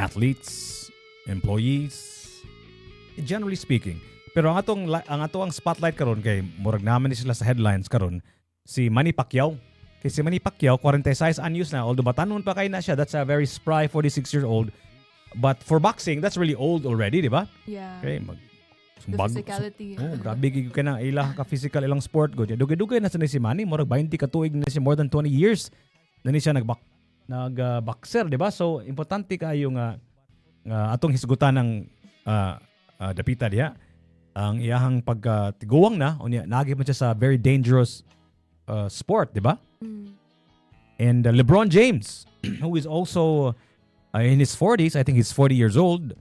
athletes, employees, generally speaking. Pero ang atong spotlight karon kay murag naman ni sila sa headlines karon si Manny Pacquiao. Kay si Manny Pacquiao 46 anyos na, although batanon pa kay na siya, that's a very spry 46-year-old. But for boxing, that's really old already, di ba? Yeah. Okay, The physicality. grabe gid ka na ilang ka physical ilang sport go. Dugay-dugay na sa ni si Manny, murag 20 ka tuig na siya, more than 20 years na ni siya boxer, di ba? So importante kayo nga atong hisgutan ng dapita diha ang iyahang pagtiguwang na unya nagi man siya sa very dangerous sport, di ba? Mm. And LeBron James, who is also in his 40s, I think he's 40 years old,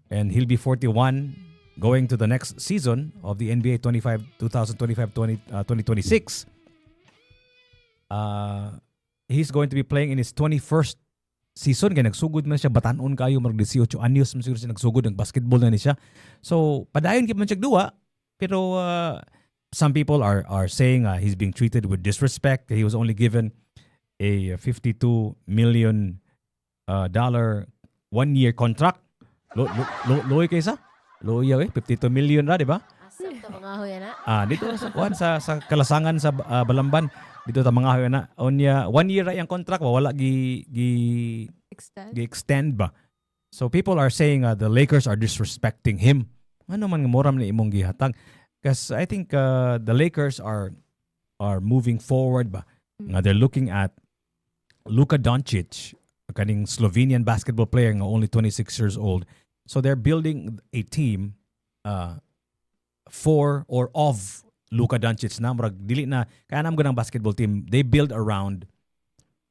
and he'll be 41 going to the next season of the NBA 2025-2026. He's going to be playing in his 21st season. Kaya nagsugod man siya, batanon kayo, mag 18 anyos man siguro siya nagsugod, ng basketball na ni siya. So, padayon kaya man siya duwa, pero some people are saying he's being treated with disrespect. He was only given a $52 million dollar 1-year contract. Loy kaysa? Loy 52 million ra, di ba? Asap to mga hoy na. Dito sa kalasangan sa Balamban, dito ta mga hoy na. Onya 1 year ra yang contract, wala extend ba. So people are saying the Lakers are disrespecting him. Ano man nga moram ni imong gihatag? Because I think the Lakers are moving forward ba. Nga they're looking at Luka Doncic, kaning Slovenian basketball player nga only 26 years old. So they're building a team for or of Luka Doncic na murag dili na kaya nam ganang basketball team, they build around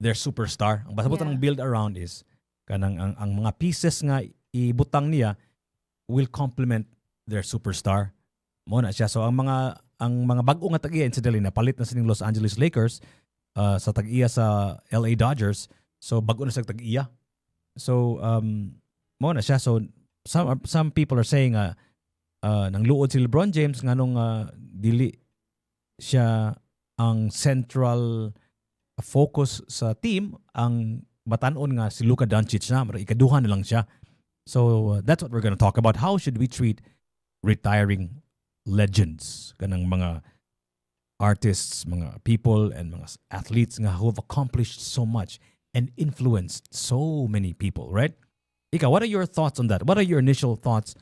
their superstar. Ang basabutan ng build around is kanang ang mga pieces nga ibutang niya will complement their superstar. Mo na siya. So ang mga bag-o nga tag-iya incidentally na palit na sining Los Angeles Lakers sa tag-iya sa LA Dodgers. So bag-o na sa tag-iya. So mo na siya. So some people are saying nang luod si LeBron James nganong dili siya ang central focus sa team, ang batanon nga si Luka Doncic na ikaduha na lang siya. So that's what we're going to talk about. How should we treat retiring legends, kanang mga artists, mga people and mga athletes nga who have accomplished so much and influenced so many people, right? Ika, what are your thoughts on that? What are your initial thoughts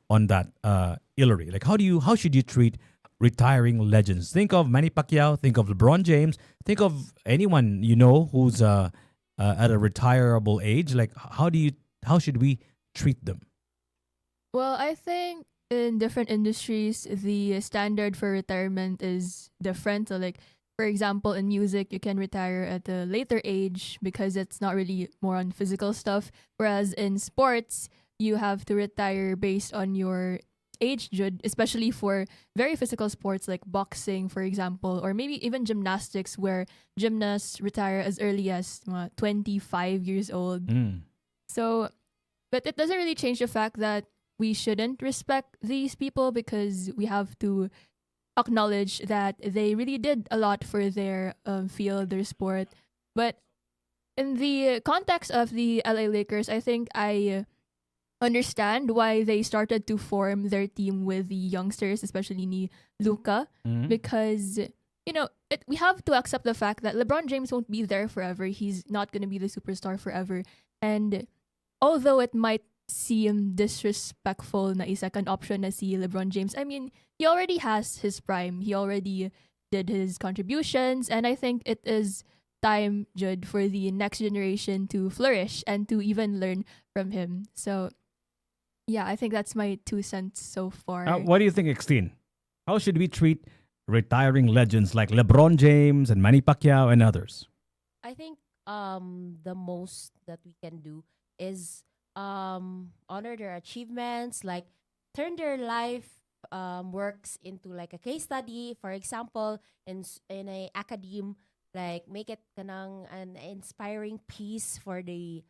on that, Hillary? Like, how should you treat retiring legends? Think of Manny Pacquiao, think of LeBron James, think of anyone you know who's at a retirable age. Like, how should we treat them? Well, I think in different industries, the standard for retirement is different. So, like, for example, in music, you can retire at a later age because it's not really more on physical stuff. Whereas in sports, you have to retire based on your age, especially for very physical sports like boxing, for example, or maybe even gymnastics, where gymnasts retire as early as 25 years old. So, but it doesn't really change the fact that we shouldn't respect these people because we have to acknowledge that they really did a lot for their field, their sport. But in the context of the LA Lakers, I think I understand why they started to form their team with the youngsters, especially ni Luka, because we have to accept the fact that LeBron James won't be there forever. He's not going to be the superstar forever. And although it might seem disrespectful na second option na si LeBron James, I mean, he already has his prime. He already did his contributions, and I think it is time, Judd, for the next generation to flourish and to even learn from him. So, yeah, I think that's my 2 cents so far. What do you think, Extine? How should we treat retiring legends like LeBron James and Manny Pacquiao and others? I think the most that we can do is honor their achievements, like turn their life works into like a case study. For example, in a academe, like make it kanang an inspiring piece for the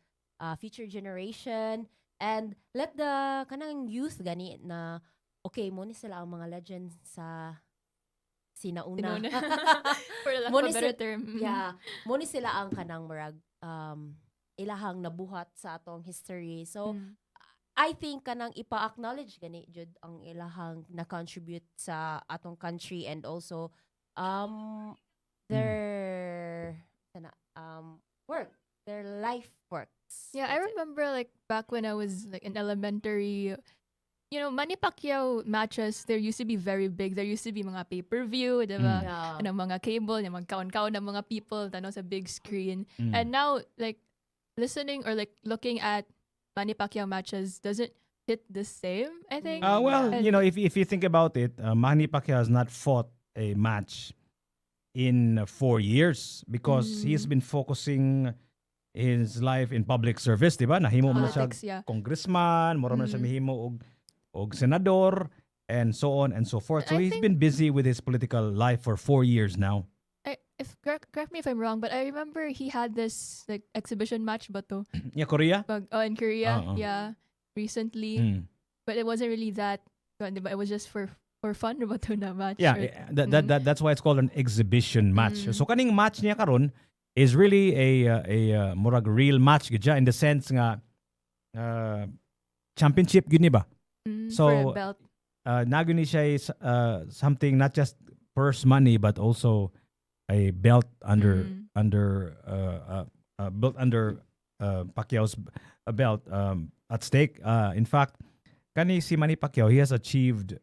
future generation, and let the kanang youth gani na okay mo ni sila ang mga legends sa sinauna. For lack Mo of ni a better sil- term. Yeah, mo ni sila ang kanang murag ilahang nabuhat sa atong history. So Mm. I think kanang ipa-acknowledge gani jud ang ilahang na-contribute sa atong country, and also their work, their life works. Yeah, I That's it. remember like back when I was like in elementary, Manny Pacquiao matches, there used to be very big. There used to be mga pay-per-view, diba? Yeah. And ang mga cable, yung mga kaon-kaon ng mga people, tanaw sa big screen. Mm. And now, like, listening or like looking at Manny Pacquiao matches doesn't hit the same, I think. Well, And- if you think about it, Manny Pacquiao has not fought a match in 4 years because he's been focusing his life in public service, di ba? Nahimo mo na siya Politics, yeah. congressman, mura man siya mahimo og senador, and so on and so forth. So I he's think- been busy with his political life for 4 years now. Correct me if I'm wrong, but I remember he had this like exhibition match ba to? Yeah, Korea? In Korea, Oo. recently. Mm. But it wasn't really that, diba? It was just for fun ba to na match? Yeah, or- that's why it's called an exhibition match. Mm. So kaning match niya karon is really a murag real match gid siya in the sense nga championship gyud ni ba? for So, a belt. Naguni siya is something not just purse money but also a belt under built under Pacquiao's belt at stake. In fact, kani si Manny Pacquiao, he has achieved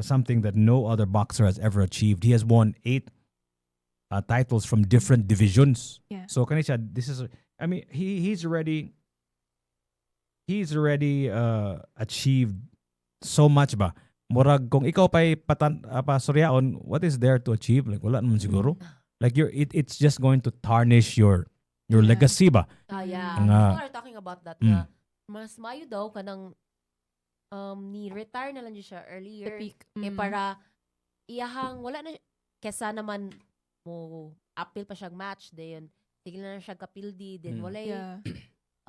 something that no other boxer has ever achieved. He has won 8 titles from different divisions. Yeah. So kani siya, this is, I mean, he's already achieved so much ba. Murag kung ikaw pa'y pasuryaon, what is there to achieve? Like wala naman siguro. Like it's just going to tarnish your Yeah. legacy ba. Yeah. Nga. People are talking about that Mm. nga. Mas mayo daw kanang ni retire na lang dyan siya The earlier. peak. Eh para iyahang wala na kesa naman mo appeal pa siyang match dayon. Tigil na siya kapildi din wala Yeah.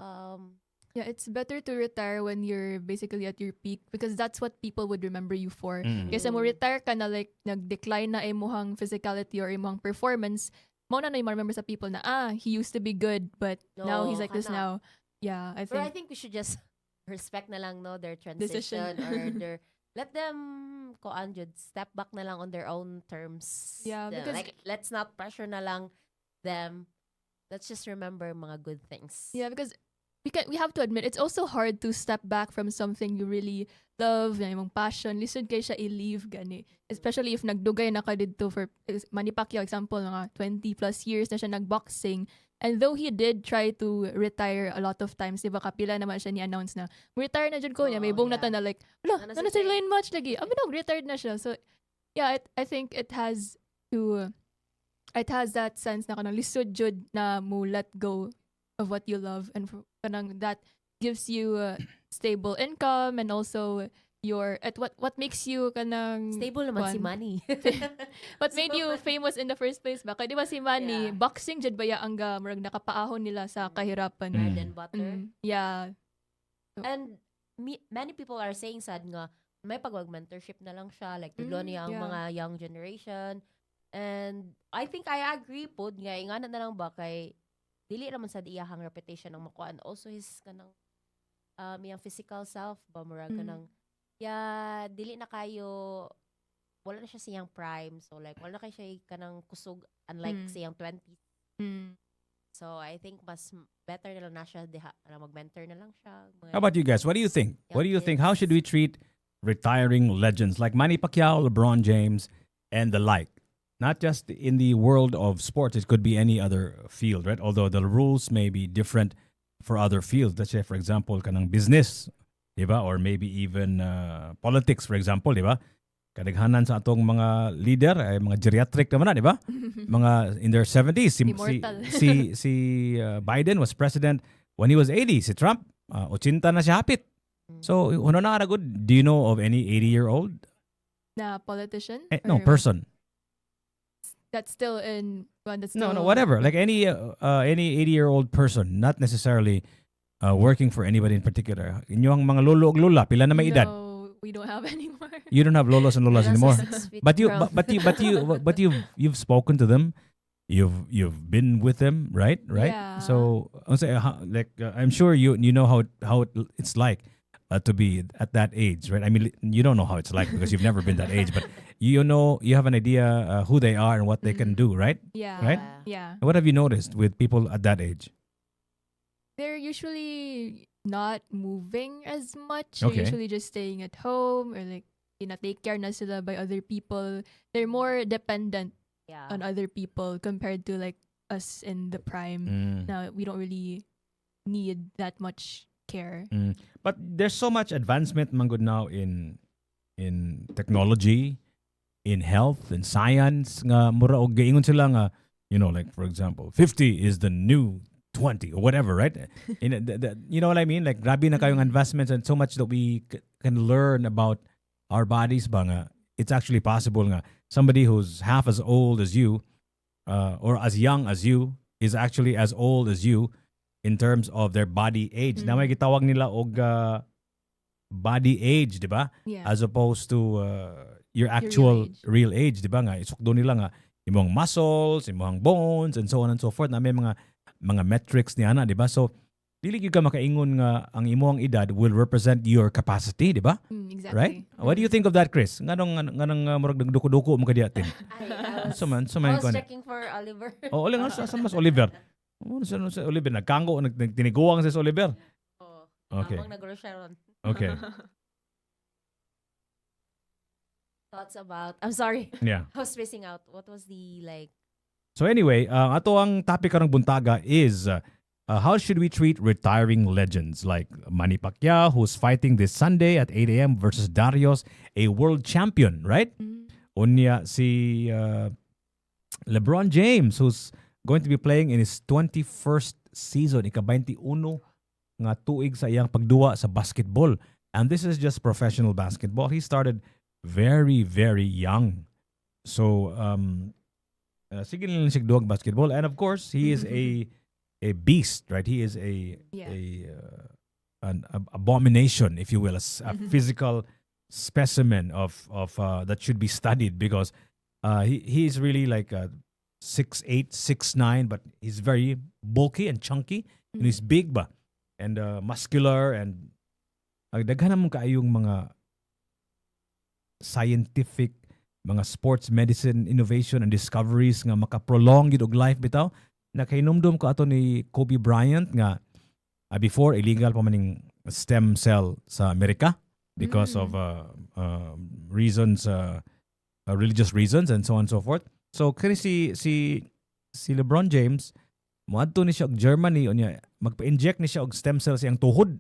um Yeah, it's better to retire when you're basically at your peak because that's what people would remember you for. Mm. Kasi mo retire ka na like nag-decline na imuhang physicality or imuhang performance, mo na yung remember sa people na he used to be good but now he's No, like this kana. now. Yeah, I But I think think we should just respect na lang no their Decision. transition or their let them jud step back na lang on their own terms. Yeah, because- like let's not pressure na lang them. Let's just remember mga good things. yeah, because we have to admit it's also hard to step back from something you really love, na imong passion. Lisod kay siya i-leave gani. Especially if nagdugay na ka dito for Manny Pacquiao example nga 20 plus years na siya nagboxing. And though he did try to retire a lot of times, di ba kapila naman siya ni-announce na retire na dyan ko niya. May Oo, buong yeah. nata na like, wala, Ano na sa sa say? line match lagi. Retired na siya. So, yeah, I think it has that sense na kanang lisod jud na mo let go of what you love and kanang that gives you stable income and also what makes you kanang Stable naman si Kwan. Manny. what made you famous in the first place ba kay di ba si Manny Yeah. boxing jud ba ya ang murag nakapaahon nila sa kahirapan. Mm. Bread and butter. Yeah. And many people are saying sad nga may pag-mentorship na lang siya like tudlo niya ang yeah. mga young generation. And I think I agree pod nga ingana na lang ba kay dili naman sa iyahang reputation ang makuan, also his kanang iyang physical self ba murag kanang dili na kayo wala na siya siyang prime, so like wala na kay siya kanang kusog unlike Mm. siyang 20s. Mm. So I think mas better na lang na siya diha na mag-mentor na lang siya. How about you guys? What do you think? What do you think? How should we kids. treat retiring legends like Manny Pacquiao, LeBron James, and the like? Not just in the world of sports, it could be any other field, right? Although the rules may be different for other fields. Let's say, for example, kanang business, diba? Or maybe even politics, for example, diba? Kadaghanan sa atong mga leader ay mga geriatric naman na, diba? Mga in their 70s. Immortal. Si Biden was president when he was 80. Si Trump, 80 na siya hapit. So, ano na good? Do you know of any 80-year-old? Na politician? No, Or person. that's still in that's No, still, whatever. Like any 80-year-old person, not necessarily working for anybody in particular. Inyong mga lolo ug lola, pila na may edad? No, we don't have anymore. You don't have lolos and lolas Nasa anymore. 6 feet But girl. you've spoken to them. you've been with them, right? Yeah. So I'm sure you know how it's like to be at that age, right? I mean, you don't know how it's like because you've never been that age, but you have an idea who they are and what they can do, right? Yeah. Right? Yeah. What have you noticed with people at that age? They're usually not moving as much. Okay. They're usually just staying at home or like take care na sila by other people. They're more dependent Yeah. on other people compared to like us in the prime. Mm. Now we don't really need that much care. But there's so much advancement man good now in technology, in health, in science nga mura og gaingon sila nga like for example 50 is the new 20 or whatever, right? You know what I mean? Like grabe na kayong investments and so much that we can learn about our bodies ba nga it's actually possible nga somebody who's half as old as you or as young as you is actually as old as you in terms of their body age. Na may gitawag nila og body age, di ba? Yeah. As opposed to your actual real age, di ba nga? Isukdo nila nga imong muscles, imong bones, and so on and so forth. Na may mga metrics niya na, di ba? So, dili gyud ka makaingon nga ang imong edad will represent your capacity, di ba? Exactly. Right? What do you think of that, Chris? Nganong murag nagduko-duko mo kadiya tin? I So man, was kon. checking for Oliver. Oh, oli nga sa mas Oliver. Oh, sa Oliver nagkanggo tiniguang sa Oliver. Oh, Okay. amang nagro siya ron. Okay. Thoughts about, I'm sorry, Yeah. I was spacing out. What was the like? So anyway, ato ang topic karong buntaga is how should we treat retiring legends like Manny Pacquiao, who's fighting this Sunday at 8 a.m. versus Darius, a world champion, right? Unya si LeBron James, who's going to be playing in his 21st season, ika-21 nga tuig sa iyang pagduwa sa basketball. And this is just professional basketball. He started very, very young. So, sige lang siya duwag basketball. And of course, he is a beast, right? He is an abomination, if you will, a physical specimen of that should be studied because he is really like 6'8", 6'9", but he's very bulky and chunky and he's big ba and muscular and daghan namang kaayong mga scientific, mga sports medicine innovation and discoveries nga makaprolong gid og life bitaw. Nakainumdum ko ato ni Kobe Bryant nga before illegal pa maning stem cell sa Amerika because of reasons, religious reasons and so on and so forth. So kani si LeBron James moadto ni siya og Germany unya magpa-inject ni siya og stem cells siyang tuhod.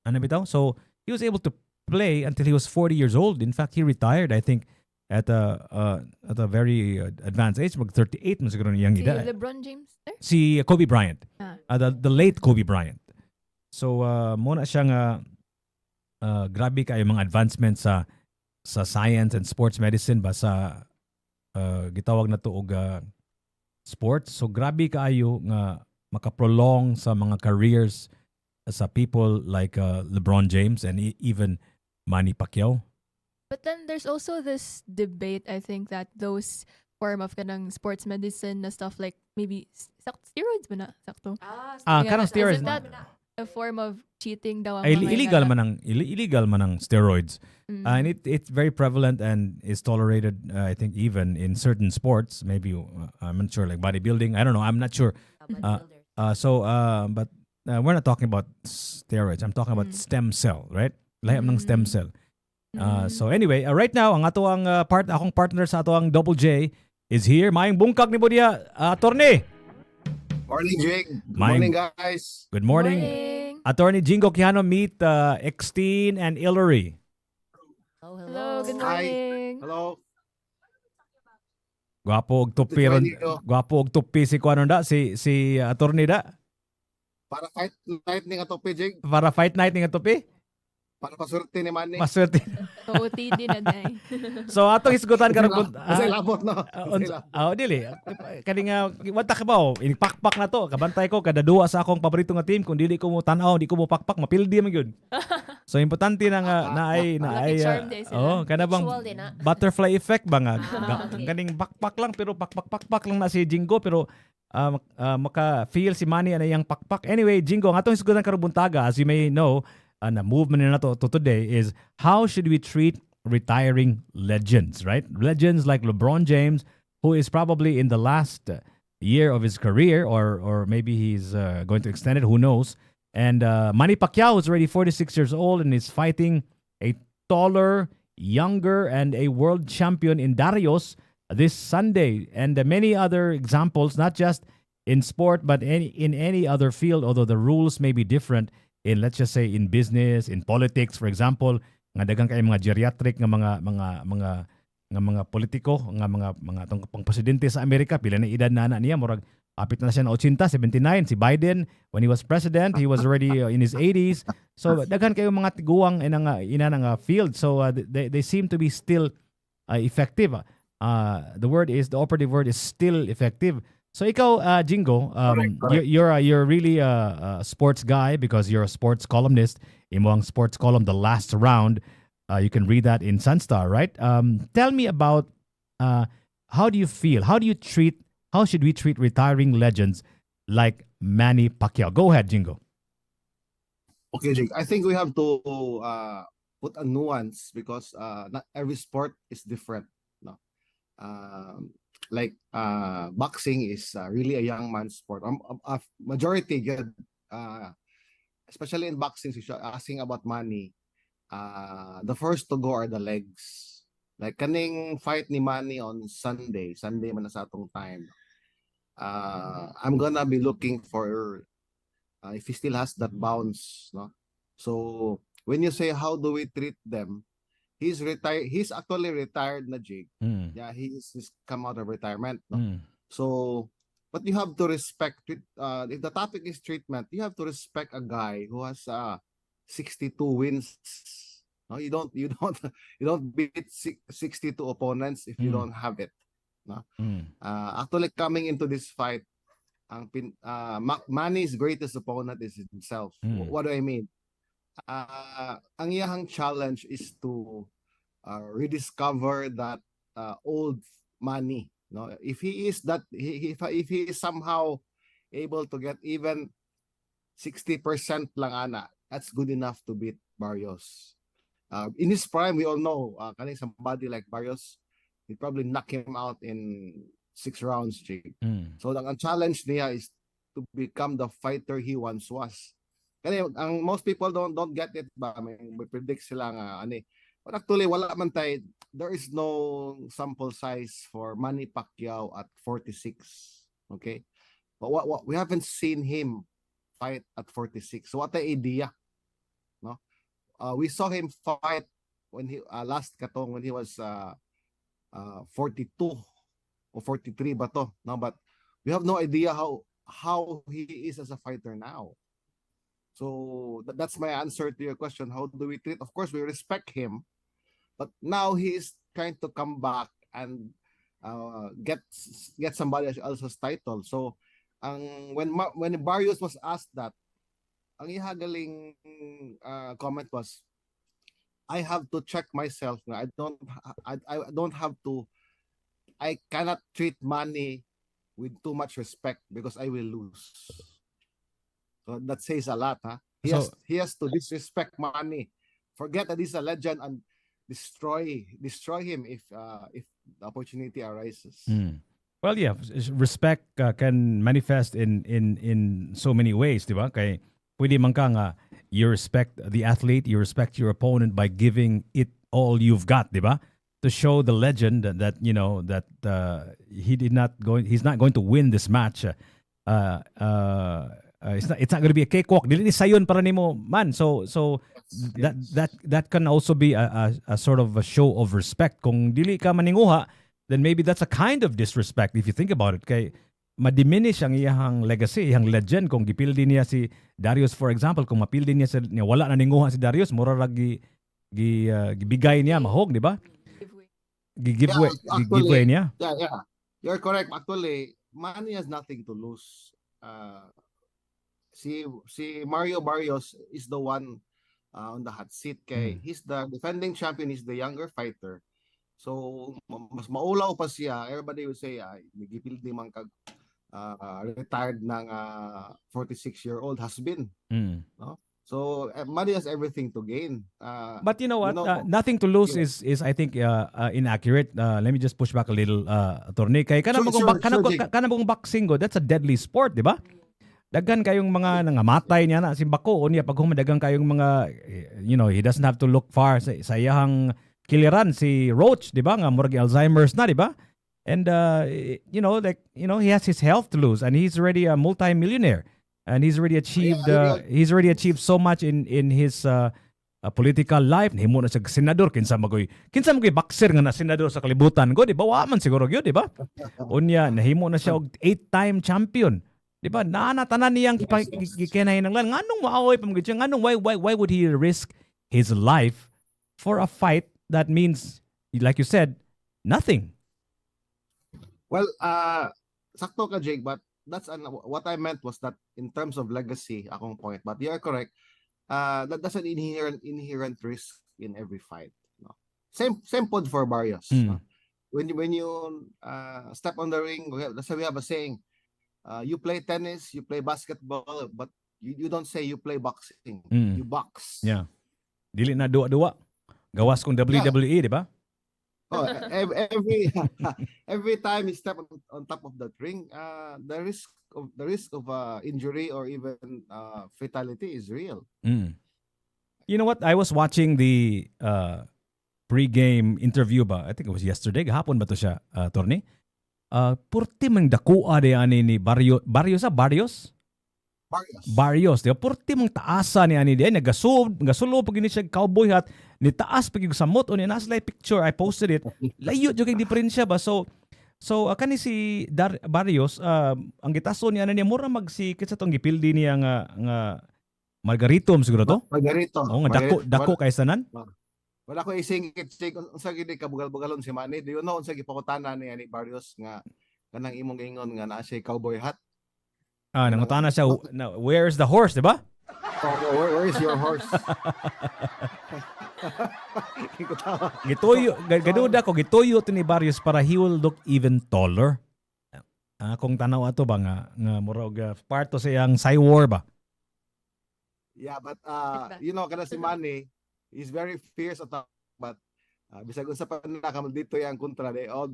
Ano bitaw? So he was able to play until he was 40 years old. In fact, he retired I think at a very advanced age, mag 38 man siguro niyang Si edad. LeBron James there? Si Kobe Bryant. Ah. The late Kobe Bryant. So muna siya nga grabe kayo mga advancements sa science and sports medicine ba sa gitawag na to og sports. So grabe kaayo nga makaprolong sa mga careers sa people like LeBron James and even Manny Pacquiao. But then there's also this debate, I think, that those form of kanang sports medicine na stuff like maybe steroids ba na? Sakto? Kanang steroids. Isn't that a form of cheating daw ang Ay, mga illegal man ang steroids. Mm. And it's very prevalent and is tolerated, I think, even in certain sports. Maybe, I'm not sure, like bodybuilding. I don't know. I'm not sure. But we're not talking about steroids. I'm talking about stem cell, right? Lahim ng stem cell. So anyway, right now, ang ato ang akong partner sa ato ang Double J is here. Maayong bungkag ni Budia, attorney. Morning, Jake. Good Maayong- morning, guys. Good morning. Attorney Jingo Quijano, meet Extine and Hillary. Oh, Hello, good Hi. morning. Hello. Gwapo og tupi ron. Good morning, Gwapo og tupi si kuano da si attorney da Para fight night ni Katope, Jake. para fight night ning tupi. Para paswerte ni Manny. Maswerte. OOTD na day. So atong isgutan karong Kasi labot, no? Kasi labot. dili. Kani nga wata ka ba inipakpak na to. Kabantay ko kada duwa sa akong paborito nga team kung dili ko mo tan-aw, di ko mo pakpak, mapildi man gyud. So importante na nga Lucky charm day sila. kana bang Ritual din na. butterfly effect ba nga Okay. kaning pakpak lang pero pakpak lang na si Jingo pero maka-feel si Manny na iyang pakpak. Anyway, Jingo, ang atong isgudan karong buntaga, as you may know, na movement na to today is how should we treat retiring legends, right? Legends like LeBron James, who is probably in the last year of his career, or maybe he's going to extend it, who knows? And Manny Pacquiao is already 46 years old and is fighting a taller, younger, and a world champion in Darius this Sunday. And many other examples, not just in sport, but in any other field, although the rules may be different in, let's just say, in business, in politics, for example, nga daghang kay mga geriatric nga mga politiko, mga tong pang presidente sa Amerika, pila na edad na niya, murag apit na siya na 80, 79. Si Biden, when he was president, he was already in his 80s. So daghan kayo mga tiguang ina nga field. So they seem to be still effective. The operative word is still effective. So ikaw, Jingo, Correct. you're really a sports guy because you're a sports columnist. Imo ang sports column, The Last Round. You can read that in Sunstar, right? Tell me about how do you feel? How should we treat retiring legends like Manny Pacquiao? Go ahead, Jingo. Okay, Jake. I think we have to put a nuance because not every sport is different. No, like boxing is really a young man's sport. Majority, especially in boxing, if you're asking about money, the first to go are the legs. Like kaning fight ni Manny on Sunday man na sa atong time. I'm gonna be looking for if he still has that bounce, no? So when you say how do we treat them, he's retired. He's actually retired na, Jake. Yeah, he's come out of retirement. No? So, but you have to respect it. If the topic is treatment, you have to respect a guy who has 62 wins. No, you don't beat 62 opponents if you don't have it. No? Actually, coming into this fight, Manny's greatest opponent is himself. What do I mean? Ang iyahang challenge is to rediscover that old Manny. No, if he is somehow able to get even 60% lang ana, that's good enough to beat Barrios. In his prime, we all know, somebody like Barrios, he'd probably knock him out in 6 rounds, Jake. So ang challenge niya is to become the fighter he once was. Kasi most people don't get it ba, may predict sila nga but actually wala man tayo, there is no sample size for Manny Pacquiao at 46. Okay? But what we haven't seen him fight at 46. So what the idea? No? We saw him fight when he when he was 42 or 43 ba to? No, but we have no idea how he is as a fighter now. So that's my answer to your question. How do we treat? Of course, we respect him, but now he is trying to come back and get somebody else's title. So, when Barrios was asked that, ang ihagaling comment was, I have to check myself. I cannot treat Manny with too much respect because I will lose. So that says a lot, huh? He has to disrespect Manny, forget that he's a legend, and destroy him if the opportunity arises. Well, yeah, respect can manifest in so many ways, di ba? Kay pwede man ka nga you respect the athlete, you respect your opponent by giving it all you've got, di ba? To show the legend that you know that he's not going to win this match. It's not going to be a cakewalk. Dili ni sayon para nimo man. So that can also be a sort of a show of respect. Kung dili ka maninguha, then maybe that's a kind of disrespect if you think about it. Kay ma-diminish ang iyang legacy, iyang legend kung gipildi niya si Darius, for example, kung mapildi niya wala na ninguha si Darius, mura ra gibigay niya mahog, di ba? Giveaway niya. Yeah. You're correct. Actually, Manny has nothing to lose. Si Mario Barrios is the one on the hot seat kay he's the defending champion, he's the younger fighter. So mas maulaw pa siya. Everybody will say nagipil di man kag retired ng 46-year-old has been, no? So money has everything to gain. But you know what? Nothing to lose is I think inaccurate. Let me just push back a little, attorney. Kay kanang boxing go, that's a deadly sport, di ba? Daghan kayong mga nangamatay niya na si Bako niya pag humadagang kayong mga he doesn't have to look far sa iyang kiliran si Roach, di ba? Nga murag Alzheimer's na, di ba? And he has his health to lose and he's already a multi-millionaire. And he's already achieved so much in his political life. Nahimo na siya senador kinsa magoy boxer nga na senador sa kalibutan go, di ba? Wa man siguro gyud, di ba? Unya nahimo na siya og 8-time champion. Di ba? Tanan niyang gikinahanglan nganong maaoy pamagid siya, nganong why would he risk his life for a fight that means, like you said, nothing? Well, sakto ka, Jake, but that's what I meant was that in terms of legacy, akong point. But you are correct. That's an inherent risk in every fight. No? Same pod for Barrios. No? When you step on the ring, that's why we have a saying. You play tennis, you play basketball, but you don't say you play boxing. You box. Yeah. Dili na duwa-duwa. Gawas kung WWE, di ba? Oh, every time you step on top of that ring, the risk of injury or even fatality is real. You know what? I was watching the pre-game interview ba? I think it was yesterday. Gahapon ba to siya, Torny? Purti mang dakua de ani ni Barrios. Barrios, di ba? Purti mang taasa ni ani di ay nagasulo pag ini siya cowboy hat ni taas pag samot o ni nasa picture I posted it. Layo jud kay diferensya ba. So kani si Barrios ang gitaso niya niya mura magsikit sa tong gipildi niya nga Margaritom siguro to. Margarito. Oh nga dako kay sanan. Wala ko isingit unsa gid kabugal-bugalon si Manny. Do you know unsa gipakutana ni Barrios nga kanang imong ingon nga naa siya cowboy hat? Nangutana siya, where's the horse, di ba? Where is your horse? Gituyo to ni Barrios para he will look even taller. Kung tanaw ato ba nga murag part to sa iyang Cywar ba? Yeah, but kada si Manny, he's very fierce at but bisag unsa pa na kamal dito yang kontra, they all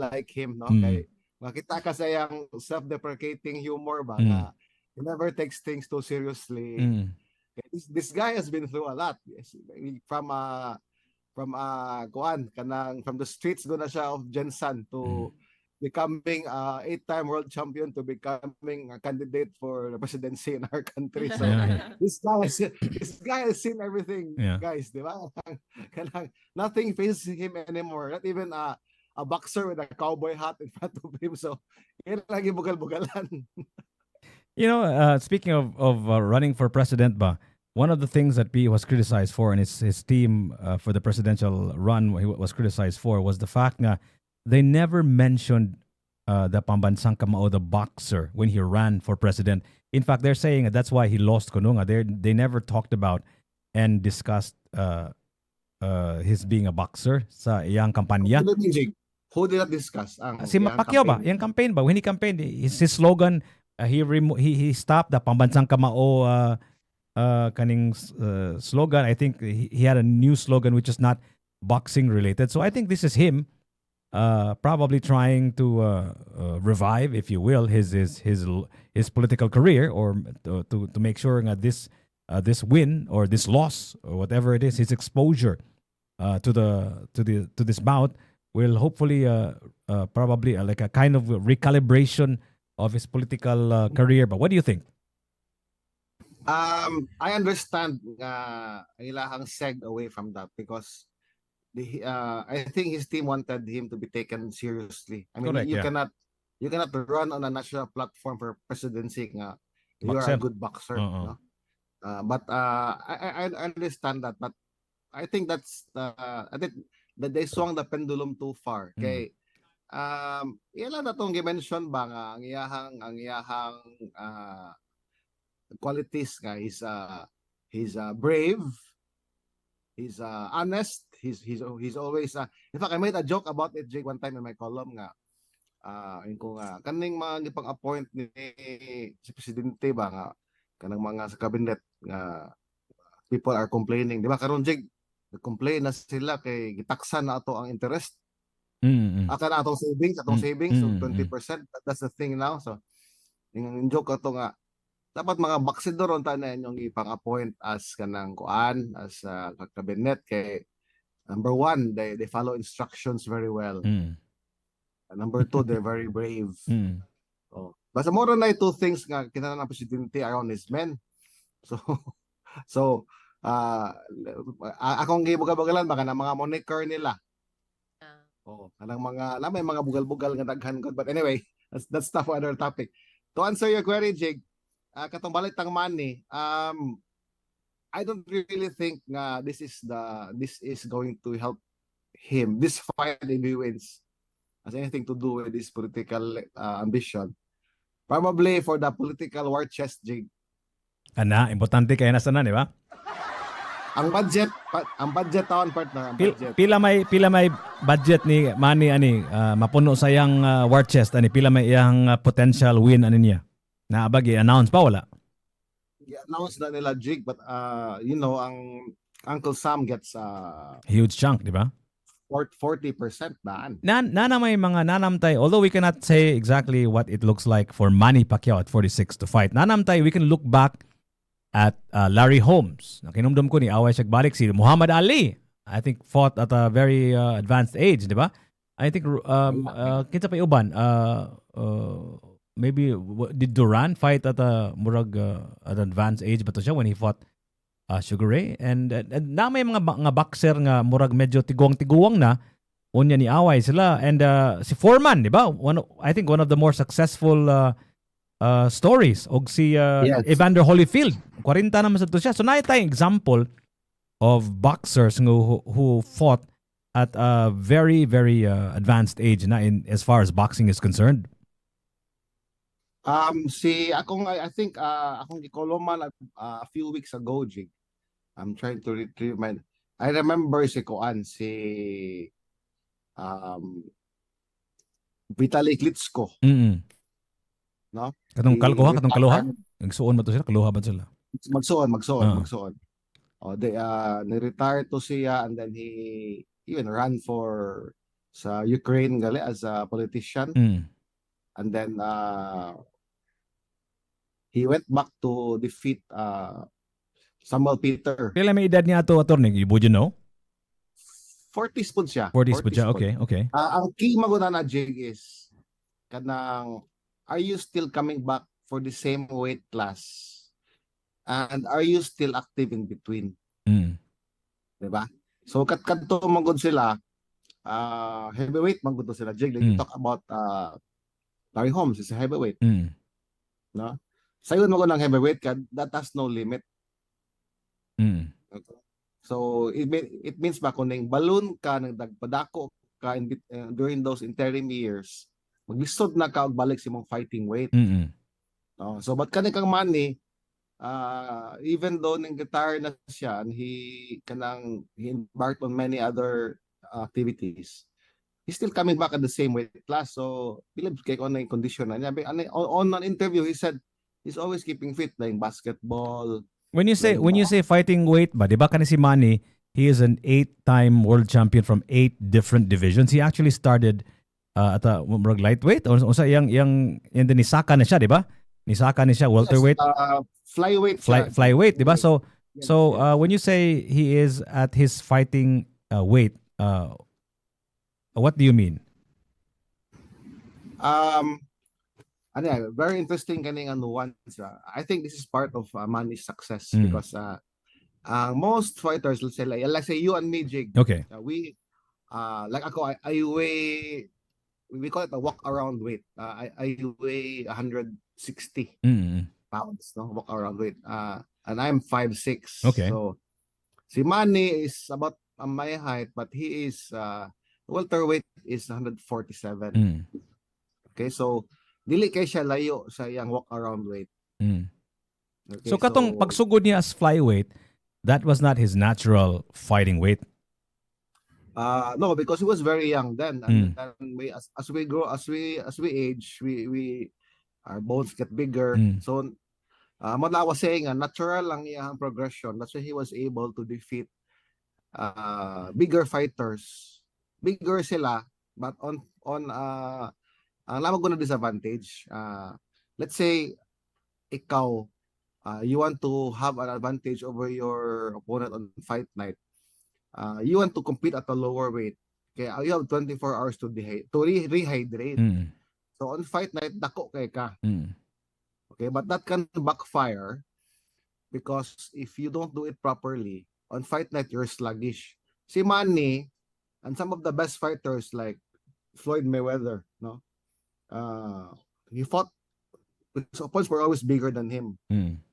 like him, no? Kay makita ka sa yung self-deprecating humor ba na he never takes things too seriously. This guy has been through a lot. From the streets do na siya of Jensen to becoming 8-time world champion to becoming a candidate for the presidency in our country. So this guy has seen everything, guys, di ba? Nothing faces him anymore. Not even a boxer with a cowboy hat in front of him. So, yan lagi bugal-bugalan. Speaking of running for president ba, one of the things that he was criticized for and his team for the presidential run he was criticized for was the fact that they never mentioned the Pambansang Kamao, the boxer, when he ran for president. In fact, they're saying that's why he lost Konunga. They never talked about and discussed his being a boxer sa iyang kampanya. Who did not discuss? Si Pacquiao ba? Yung campaign ba? When he campaigned, his slogan, he stopped the Pambansang Kamao kaning slogan. I think he had a new slogan which is not boxing related. So I think this is him probably trying to revive, if you will, his political career, or to make sure that this win or this loss or whatever it is, his exposure to this bout will hopefully probably like a kind of recalibration of his political career. But what do you think? I understand ilahang seg away from that because I think his team wanted him to be taken seriously. I mean, correct, you cannot run on a national platform for presidency nga you are a good boxer. No? But I understand that, but I think I think that they swung the pendulum too far. Kay ilan na tong gi-mention ba nga ang iyahang qualities nga is He's brave. He's honest. He's always in fact I made a joke about it Jake one time in my column nga yung ko nga kaning mga gipang-appoint ni si presidente ba nga kanang mga sa cabinet nga people are complaining di ba karon Jake nag-complain na sila kay gitaksan na ato ang interest aka na atong savings so 20% that's the thing now so yung joke ato nga dapat mga baksidor unta na yung ipang-appoint as kanang kuan as cabinet kay number one they follow instructions very well. Number two they're very brave. Oh. Basta more na two things nga kinahanglan ng presidente around his men. So akong gibugal-bugalan baka na mga moniker nila. Oh, kanang mga may mga bugal-bugal nga daghan god but anyway that's stuff for other topic. To answer your query Jig katong balik tang money I don't really think nga this is going to help him this fight if he wins has anything to do with this political ambition probably for the political war chest Jig importante kaya na sana di ba ang budget taon partner ang budget pila may budget ni money ani mapuno sa yang war chest ani pila may iyang potential win ani niya na abag i-announce pa wala i-announce na nila Jig but you know ang Uncle Sam gets huge chunk di ba 40% daan na may mga nanamtay although we cannot say exactly what it looks like for Manny Pacquiao at 46 to fight nanamtay we can look back at Larry Holmes nakinumdum ko ni away siya balik si Muhammad Ali I think fought at a very advanced age di ba I think kinsa pa uban maybe did Duran fight at a murag at advanced age ba to siya when he fought Sugar Ray and na may mga boxer nga murag medyo tiguang na unya ni away sila and si Foreman di ba I think one of the more successful stories og si Yes. Evander Holyfield 40 naman sa to siya so na tayong example of boxers who fought at a very very advanced age na in as far as boxing is concerned. Si akong I think akong gikoloman a few weeks ago Jig. I'm trying to retrieve my I remember si Koan si Vitaly Klitschko no Katong kaluha katong kaluha retired- nagsuon ba to sila kaluha ba sila magsuon oh they ni-retire to siya and then he even ran for sa Ukraine gali as a politician and then he went back to defeat Samuel Peter. Pila may edad niya ato attorney would you know 40s po siya. 40s pa siya po. okay Ang key maguna na Jig is kanang are you still coming back for the same weight class? And are you still active in between? Diba? So kadto magud sila heavyweight magud to sila Jig. Like you talk about Larry Holmes is a heavyweight. No? Sayon mo ko ng heavyweight that has no limit. So it means ba kung ning balloon ka nang dagpadako ka during those interim years maglisod na ka og balik sa imong fighting weight. No? So but kani kang Manny even though ning retire na siya and he embarked on many other activities he's still coming back at the same weight class so believe kay on ang condition na niya on an interview he said he's always keeping fit playing basketball. When you say fighting weight ba, di ba kanina si Manny, he is an 8-time world champion from 8 different divisions. He actually started at a lightweight or sa yang nisaka na siya, di ba? Nisaka na siya welterweight, Flyweight. flyweight, di ba? So when you say he is at his fighting weight, what do you mean? Very interesting kaning nuance. I think this is part of Manny's success because most fighters, let's say you and me, Jig, Okay. we like ako, I weigh, we call it a walk around weight. I weigh 160 pounds, no, walk around weight. And I'm 5'6". Okay. So si Manny is about my height, but he is welterweight is 147. Okay, so dili kay siya layo sa iyang walk around weight. Okay, So katong pagsugod niya as flyweight, that was not his natural fighting weight. no, because he was very young then, Mm. and then we as we grow, as we age, we our bones get bigger. Mm. So what I was saying, natural lang iyang progression. That's why he was able to defeat bigger fighters. Bigger sila, but on ang lamang ko na disadvantage. Let's say ikaw, you want to have an advantage over your opponent on fight night. You want to compete at a lower weight. Kaya you have 24 hours to rehydrate. Mm. So on fight night, dako kay ka. Mm. Okay, but that can backfire because if you don't do it properly, on fight night, you're sluggish. Si Manny and some of the best fighters like Floyd Mayweather, no? He fought, his opponents were always bigger than him. Mm.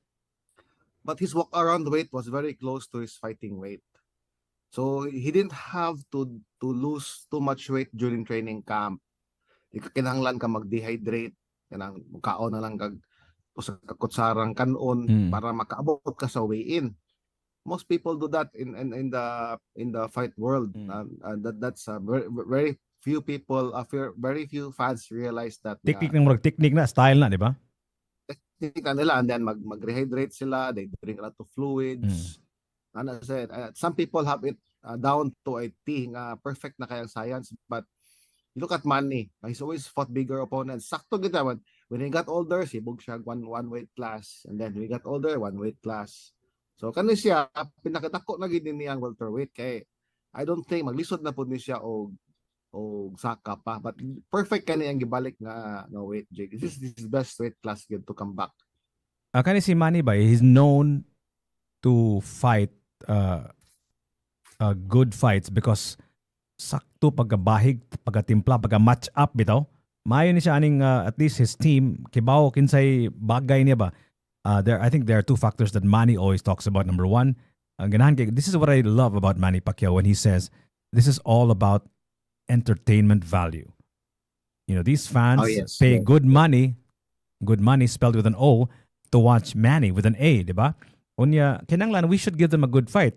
But his walk around weight was very close to his fighting weight. So he didn't have to lose too much weight during training camp. Kinahanglan ka mag-dehydrate, kanang kaon na lang kag sa kakutsarang kanon para makaabot ka sa weigh-in. Most people do that in the fight world. That's very, very few people, very few fans realize that. Technique na, style na, di ba? Technique nila, and then mag-rehydrate sila, they drink a lot of fluids. And as I said, some people have it down to a T, perfect na kayang science, but you look at Manny, he's always fought bigger opponents. Sakto kita, when he got older, sibog siya one weight class, and then when he got older, one weight class. So kano siya, pinakadako na gid niya ang welterweight, kay I don't think maglisod na pud ni siya og saka pa, but perfect kani ang gibalik nga weight, Jake. This is his best weight class good to come back. Kani si Manny ba, he's known to fight good fights because sakto pagkabahig, pagkatimpla, pagka-match up bitaw. Maayo ni siya aning at least his team kibaw kinsay bagay niya ba. I think there are two factors that Manny always talks about. Number one, this is what I love about Manny Pacquiao when he says this is all about entertainment value. You know, these fans pay good money spelled with an O, to watch Manny with an A, diba? Unya, kinanglan, we should give them a good fight.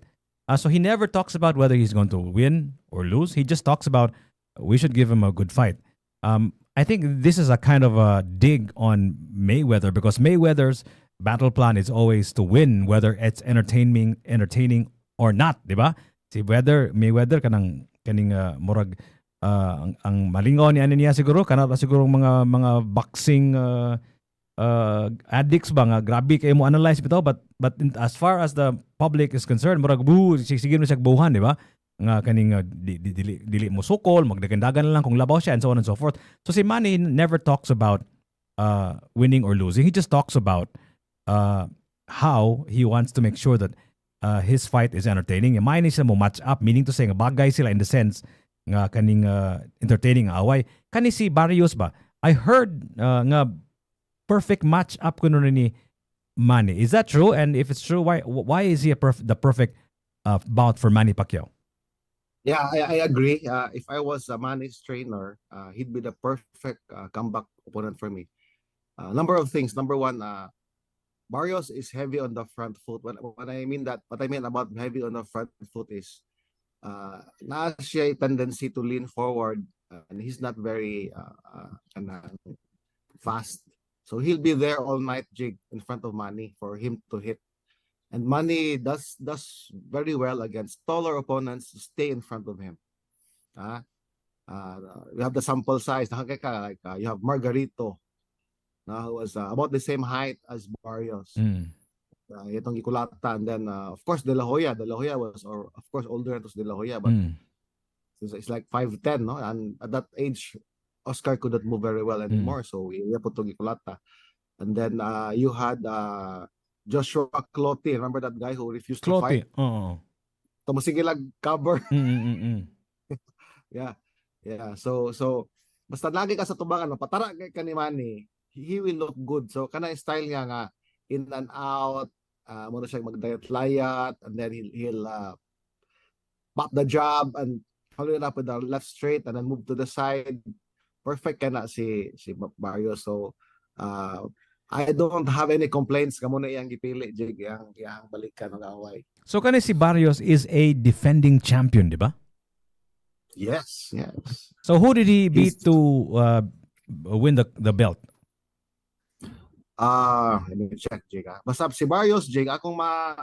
So he never talks about whether he's going to win or lose. He just talks about we should give him a good fight. I think this is a kind of a dig on Mayweather because Mayweather's battle plan is always to win, whether it's entertaining or not, diba? Si Mayweather kaning murag ang malingaw niya siguro kana siguro mga boxing addicts ba nga grabe kay mo analyze bitaw, but as far as the public is concerned, murag sige mo siya buhan, di ba? Nga kaning dili mo sukol, magdagandagan na lang kung labaw siya and so on and so forth. So si Manny never talks about winning or losing. He just talks about how he wants to make sure that his fight is entertaining. Manny sila mo match up, meaning to say nga bagay sila in the sense nga kaning entertaining away. Kani si Barrios ba? I heard nga perfect match up kuno ni Manny. Is that true? And if it's true, why is he the perfect bout for Manny Pacquiao? Yeah, I agree. If I was a Manny's trainer, he'd be the perfect comeback opponent for me. Number of things. Number one, Barrios is heavy on the front foot. What I mean about heavy on the front foot is na siya tendency to lean forward, and he's not very fast. So he'll be there all night, Jig, in front of Manny for him to hit. And Manny does very well against taller opponents to stay in front of him. We have the sample size. Like you have Margarito, who was about the same height as Barrios. Itong Ikulata, and then of course De La Hoya. De La Hoya was, of course, older than De La Hoya, but it's like 5'10", no? And at that age, Oscar couldn't move very well anymore, so we put to Gicolata. And then you had Joshua Clottey. Remember that guy who refused to fight? Tumusigilag cover. Yeah. So basta lagi ka sa tubangan, patara ka ni Manny, he will look good. So kana style niya nga in and out, muna siya mag-diet layat, and then he'll pop the jab and follow it up with the left straight and then move to the side. Perfect ka na si Barrios. So I don't have any complaints kamo na iyang gipili jig iyang balikan ng away. So kani si Barrios is a defending champion, di ba? Yes, yes. So who did he beat He's- to win the belt? Let me check jig. Basta si Barrios jig akong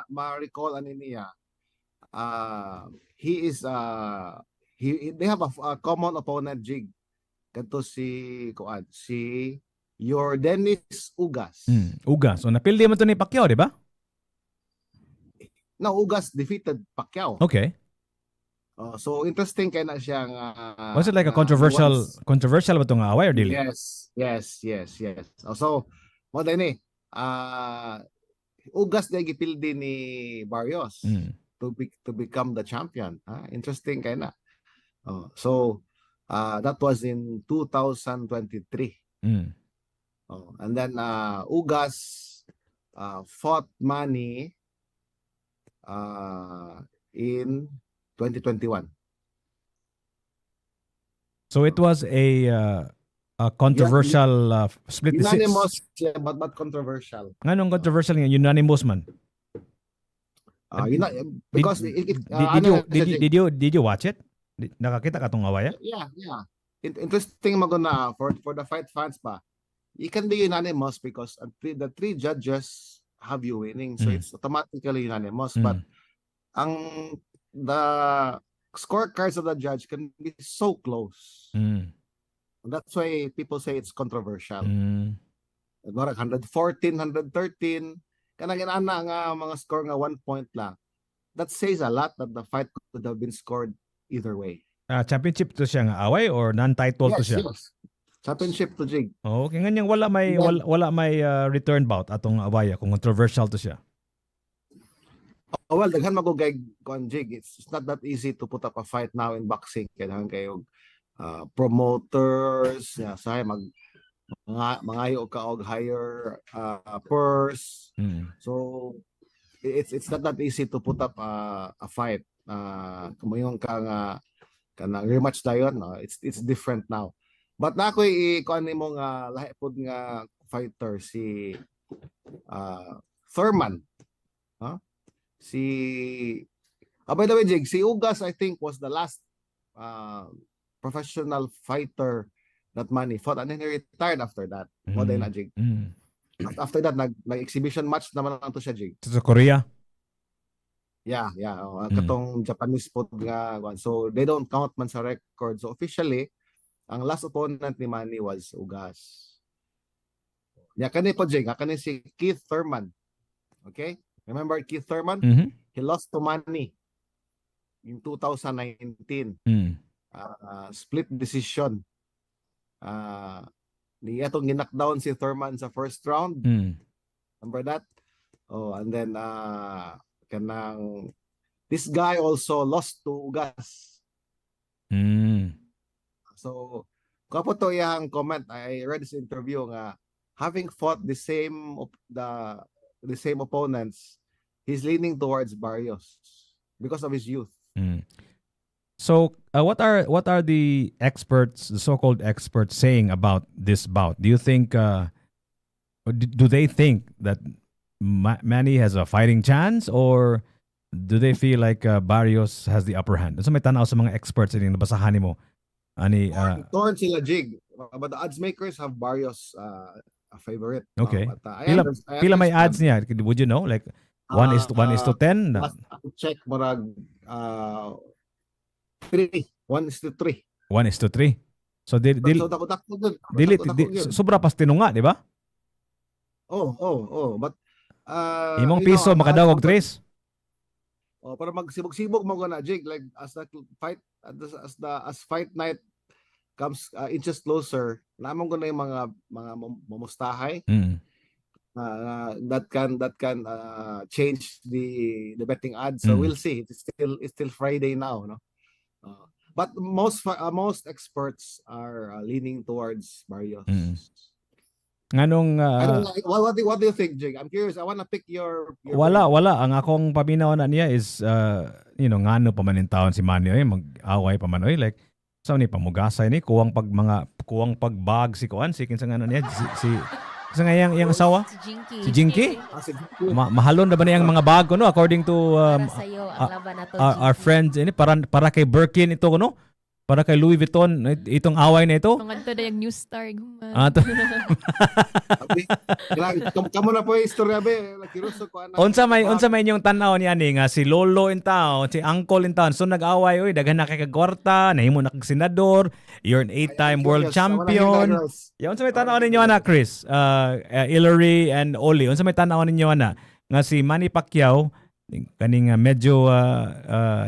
ma-recall ani niya. He is they have a common opponent jig. Kadto si your Dennis Ugas. Ugas. So napildi man to ni Pacquiao, di ba? Now Ugas defeated Pacquiao. Okay. So interesting kay na siya nga Was it like a controversial ba itong away or dili? Yes. So mo din ni Ugas na gipildi ni Barrios to become the champion. Interesting kay na. So that was in 2023. And then Ugas fought Manny in 2021. So it was a controversial split decision. Unanimous, yeah, but controversial. Nganong controversial nga? Unanimous man. Because Did you watch it? Nakakita ka tong away? yeah. Interesting maguna for the fight fans pa. It can be unanimous because the three judges have you winning, so it's automatically unanimous. But the scorecards of the judge can be so close. That's why people say it's controversial. Barag 114, 113, kanang inana nga mga score nga 1 point lang. That says a lot that the fight could have been scored either way. Championship to siya nga away or non-title to siya? Yes. Championship to jig. Okay, nganyang wala may return bout atong away kung controversial to siya. Well, daghan magugay kon jig. It's not that easy to put up a fight now in boxing. Kailangan kayo promoters, say mangayo ka og higher purse. So it's not that easy to put up a fight. Kumayon ka nga kanang rematch dayon, it's different now. But na ako'y ikuan nimo nga lahi pod nga fighter si Thurman. By the way, Jig, si Ugas I think was the last professional fighter that Manny fought, and then he retired after that. Mo na Jig. After that nag-exhibition match naman lang to siya, Jig. Sa Korea? Yeah. Katong Japanese foot nga. So they don't count man sa record. So officially, ang last opponent ni Manny was Ugas. Kani po, Jig. Kani si Keith Thurman. Okay? Remember Keith Thurman? He lost to Manny in 2019. Split decision. Niya itong ginakdown si Thurman sa first round. Remember that? And then this guy also lost to Ugas. So kapo to yang comment, I read this interview nga having fought the same opponents, he's leaning towards Barrios because of his youth. So what are the experts, the so-called experts, saying about this bout? Do you think do they think that Manny has a fighting chance, or do they feel like Barrios has the upper hand? So may tanaw sa mga experts din nabasahan mo ani torn sila, Jig, but the odds makers have Barrios a favorite. Okay. But, pila may odds niya? Would you know, like 1:10? Check murag 1:3. 1:3. So dili sobra pas tinunga, di ba? Oh, but imong piso makadawog tres. Para magsibog-sibog mo na, Jig, like as fight night comes inches closer, namon ko na yung mga mamustahay that can change the betting odds. So we'll see. It's still Friday now, no? But most experts are leaning towards Barrios. Nganong what do you think, Jig? I'm curious. I want to pick your wala ang akong paminaw na niya is ngano pa man in taon si Manny mag-away pa man like sa ni pamugasay ni kuwang pagbag si kuan si kinsa ngano niya Kasi nga yung asawa? Si Jinky. Si Jinky? Kasi Mahalon na ba niyang mga bago, no? According to Para sa'yo, ang laban na to, our Jinky. friends, ini para kay Birkin ito, no? Para kay Louis Vuitton, itong away na ito. Tungan to na yung news star. Ah, to- Kamo na po yung istorya be. Nakiruso ko anak. unsa may inyong tanaw ni ani nga si lolo in town, si uncle in town, so nag-away oy daghan na kay kagwarta, nahimo na kag senador, you're an 8-time world champion. Ya unsa may tanaw ninyo ana Chris? Hillary and Oli. Unsa may tanaw ninyo ana nga si Manny Pacquiao kaning medyo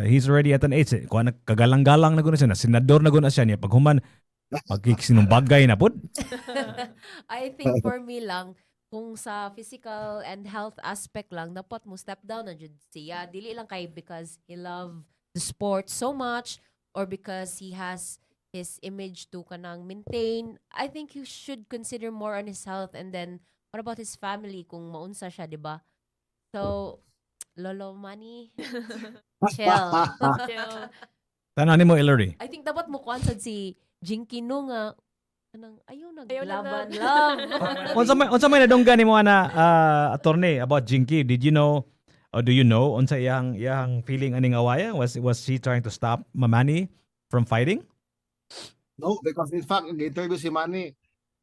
he's already at an age. Kuha na kagalang-galang na guna siya, na senador na guna siya niya paghuman magkiksinumbagay na pud. I think for me lang, kung sa physical and health aspect lang, dapat mo step down na jud siya. Dili lang kay because he love the sport so much or because he has his image to kanang maintain. I think you should consider more on his health, and then what about his family kung maunsa siya, di ba? So, Lolo Manny, chill. Tanaw nimo Hillary. I think dapat mo kuansad si Jinky no nga kanang ayaw Ayaw na naglaban lang. love. Unsa may nadunggan nimo ana attorney about Jinky? Did you know or do you know unsa iyang feeling aning awaya? Was she trying to stop Manny from fighting? No, because in fact, nag-interview si Manny.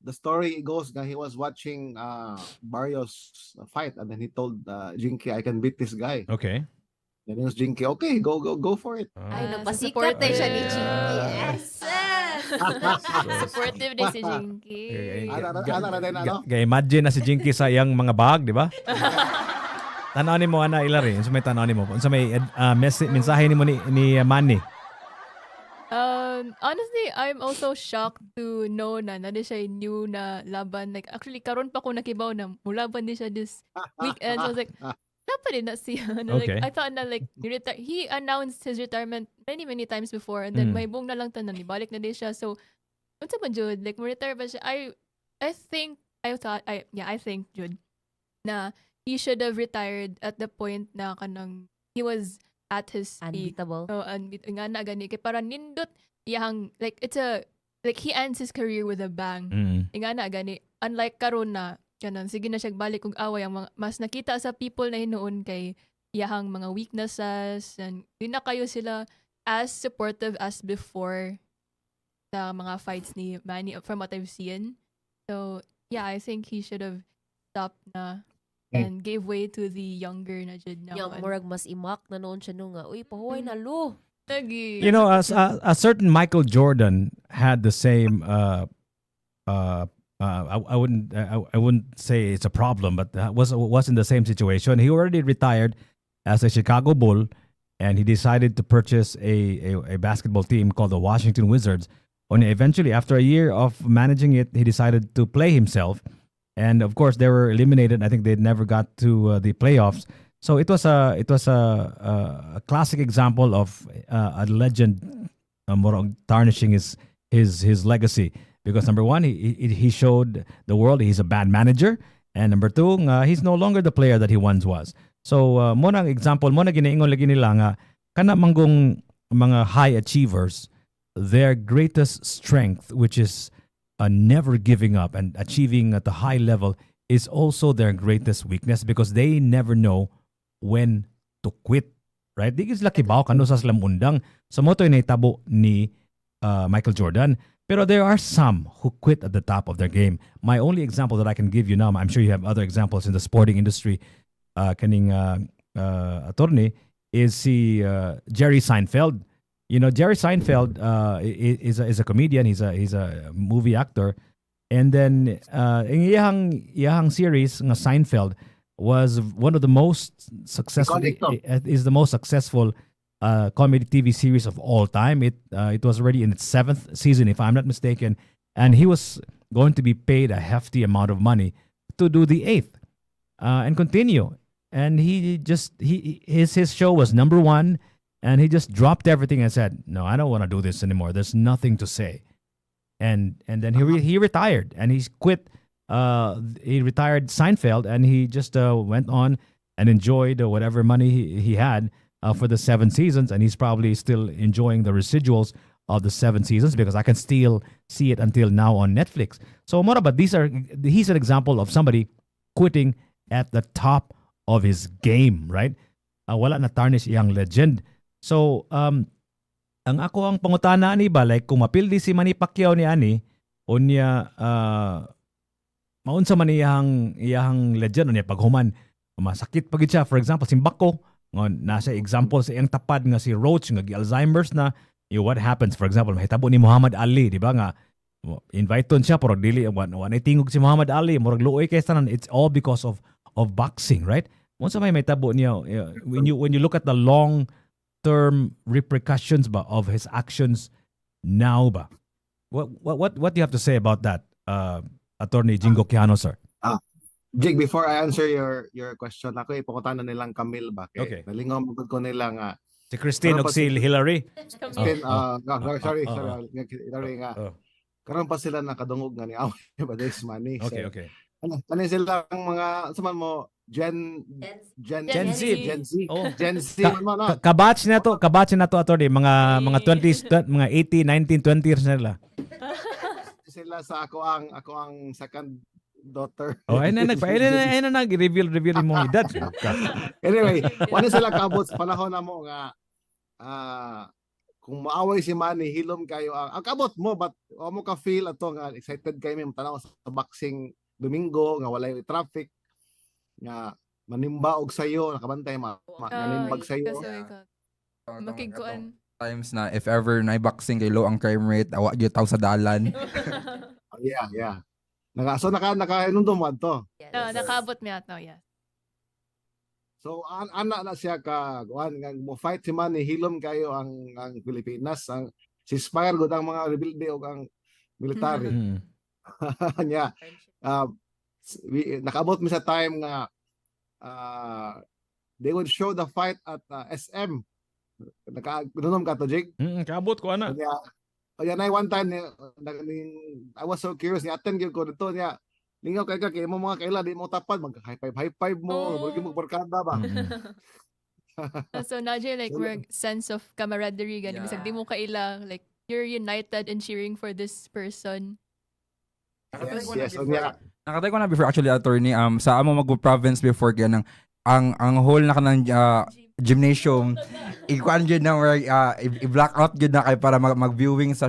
The story goes that he was watching Barrios fight, and then he told Jinky, "I can beat this guy." Okay. And it was Jinky, "Okay, go for it." Ay, Ah, nagpasikat supportive. siya ni Jinky. Yes! Supportive din si Jinky. Ano na din, ano? Imagine na si Jinky sa iyang mga bag, di ba? Tanaw nimo ana Hillary, unsa may tanaw nimo? Unsa may mensahe nimo ni Manny? Honestly, I'm also shocked to know na siya yung new na laban. Like, actually, karon pa ko nakibaw na mulaban din siya this weekend. So I was like, dapat din na siya. Okay. Like, I thought na like, he announced his retirement many times before, and then Mm. may buong na lang tanan, ibalik na din siya. So, unsa man jud, like, mo-retire ba siya? I think, Jude, na he should have retired at the point na kanang, he was at his peak. Unbeatable. So, nga na gani. Kaya parang nindot, yang, like, he ends his career with a bang. Nga na gani. Unlike karon na, kanang, sige na siya balik kung away, ang mga, mas nakita sa people na hinuon kay iyahang mga weaknesses, and di na kayo sila as supportive as before sa mga fights ni Manny from what I've seen. So, yeah, I think he should have stopped na and gave way to the younger na jud na. Yang murag mas imak na noon siya nung nga, uy, pahuway na lo. Lagi. You know, as a certain Michael Jordan had the same. I wouldn't say it's a problem, but was in the same situation. He already retired as a Chicago Bull, and he decided to purchase a basketball team called the Washington Wizards. And eventually, after a year of managing it, he decided to play himself. And of course, they were eliminated. I think they never got to the playoffs. So it was a classic example of a legend tarnishing his legacy, because number one, he showed the world he's a bad manager, and number two, he's no longer the player that he once was. So mo nang example mo na ginaingon lagi nila nga kana manggong mga high achievers, their greatest strength, which is never giving up and achieving at a high level, is also their greatest weakness, because they never know when to quit. Right? Di sila kibaw kano sa sila undang. Sa moto yung naitabo ni Michael Jordan. Pero there are some who quit at the top of their game. My only example that I can give you now, I'm sure you have other examples in the sporting industry, kaning attorney, is si Jerry Seinfeld. You know, Jerry Seinfeld is a comedian. He's a movie actor, and then in iyang series nga Seinfeld was one of the most successful. Is the most successful comedy TV series of all time. It was already in its 7th season, if I'm not mistaken, and he was going to be paid a hefty amount of money to do the 8th and continue. And his show was number 1. And he just dropped everything and said, "No, I don't want to do this anymore. There's nothing to say." And then he retired, and he quit. He retired Seinfeld, and he just went on and enjoyed whatever money he had for the 7 seasons, and he's probably still enjoying the residuals of the 7 seasons because I can still see it until now on Netflix. So mora ba he's an example of somebody quitting at the top of his game, right? Wala na tarnish iyang legend. So ang pangutana ni ba like kung mapildi si Manny Pacquiao ni ani unya maunsa man iyang legend unya paghuman masakit pagid siya. For example, si Mbako nasa example sa iyang tapad nga si Roach nga Alzheimer's na. What happens, for example, mahitabo ni Muhammad Ali, di ba nga, invite siya, pero dili, wanay tingog si Muhammad Ali, murag luoy kay tanan, it's all because of boxing, right? Once may mahitabo niya, when you look at the long-term repercussions ba of his actions now ba, what do you have to say about that, Attorney Jingo Quijano, sir? Jig, before I answer your question, ako ipakutanan nilang Camille ba? Okay. Nalingaw mo ko nila nga. Si Christine o si Hillary? Christine, sorry nga. Karon pa sila nakadungog nga ni away ba this money. Okay, so, okay. Ano sila ang mga saman mo Gen Z. Oh. Gen Z mo no. Kabatch na to attorney, mga 20s, mga 18, 19, 20 years na nila. Sila sa ako ang second daughter. Oh, ay na nag-reveal imong edad. Anyway, wala sila kabot sa panahon na mo nga kung maaway si Manny, hilom kayo ang kabot mo, but mo ka feel ato nga excited kayo may tanaw sa boxing Domingo nga walay traffic nga manimba og sayo, nakabantay manimbag sayo. Makiguan. Times na if ever na boxing kay low ang crime rate, awa gyud taw sa dalan. Yeah. So naka-inundom mo to. Yes. Nakaabot mi ato, yes. So ana na siya ka kuan nga mo fight si Manny, hilom kayo ang Pilipinas, ang si Spire gud ang mga rebelde og ang military. Nya nakaabot mi sa time nga they would show the fight at SM. Naka-inundom ka to, Jig? Kaabot ko ana. Yan ay one time I was so curious ni attend gyud ko dito niya. Lingaw kay mo mga kaila di mo tapad mag high five mo, mo barkada ba. So Najee, like we're sense of camaraderie gani bisag di mo kaila, like you're united in cheering for this person. Yes. Nakatay ko na before actually attorney sa amo mag-province before kaya nang ang whole na kanang gymnasium ikuan jud na i-black out jud na kay para mag-viewing sa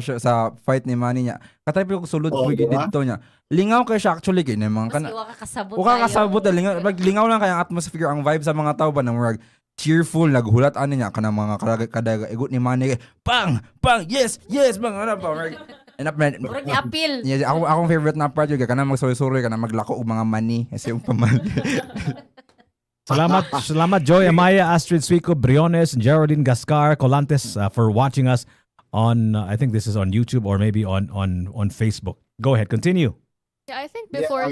fight ni Manny niya. Katay ko sulod ko dito niya. Lingaw kay siya actually kay mga kana. Wa kasabot lingaw lang kay ang atmosphere, ang vibe sa mga tao ba nang cheerful, naghulat ani niya kanang mga kada igot ni Manny. Pang, yes, bang ana pa. Murag appeal. Yeah, akong favorite na part yung kanang magsuroy kanang maglako og mga money kasi yung paman. Salamat Joy Amaya, Astrid Suico, Briones, Geraldine Gascar, Colantes for watching us on I think this is on YouTube or maybe on Facebook. Go ahead, continue. Yeah, I think before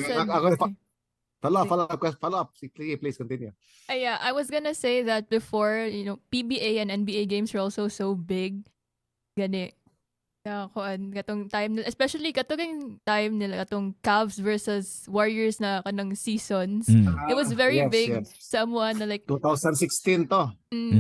follow up. Please continue. Yeah, I was gonna say that before, PBA and NBA games were also so big. Gani. Katong time nila, especially katong time nila, katong Cavs versus Warriors na kanang seasons. It was very big. Someone na like 2016 to.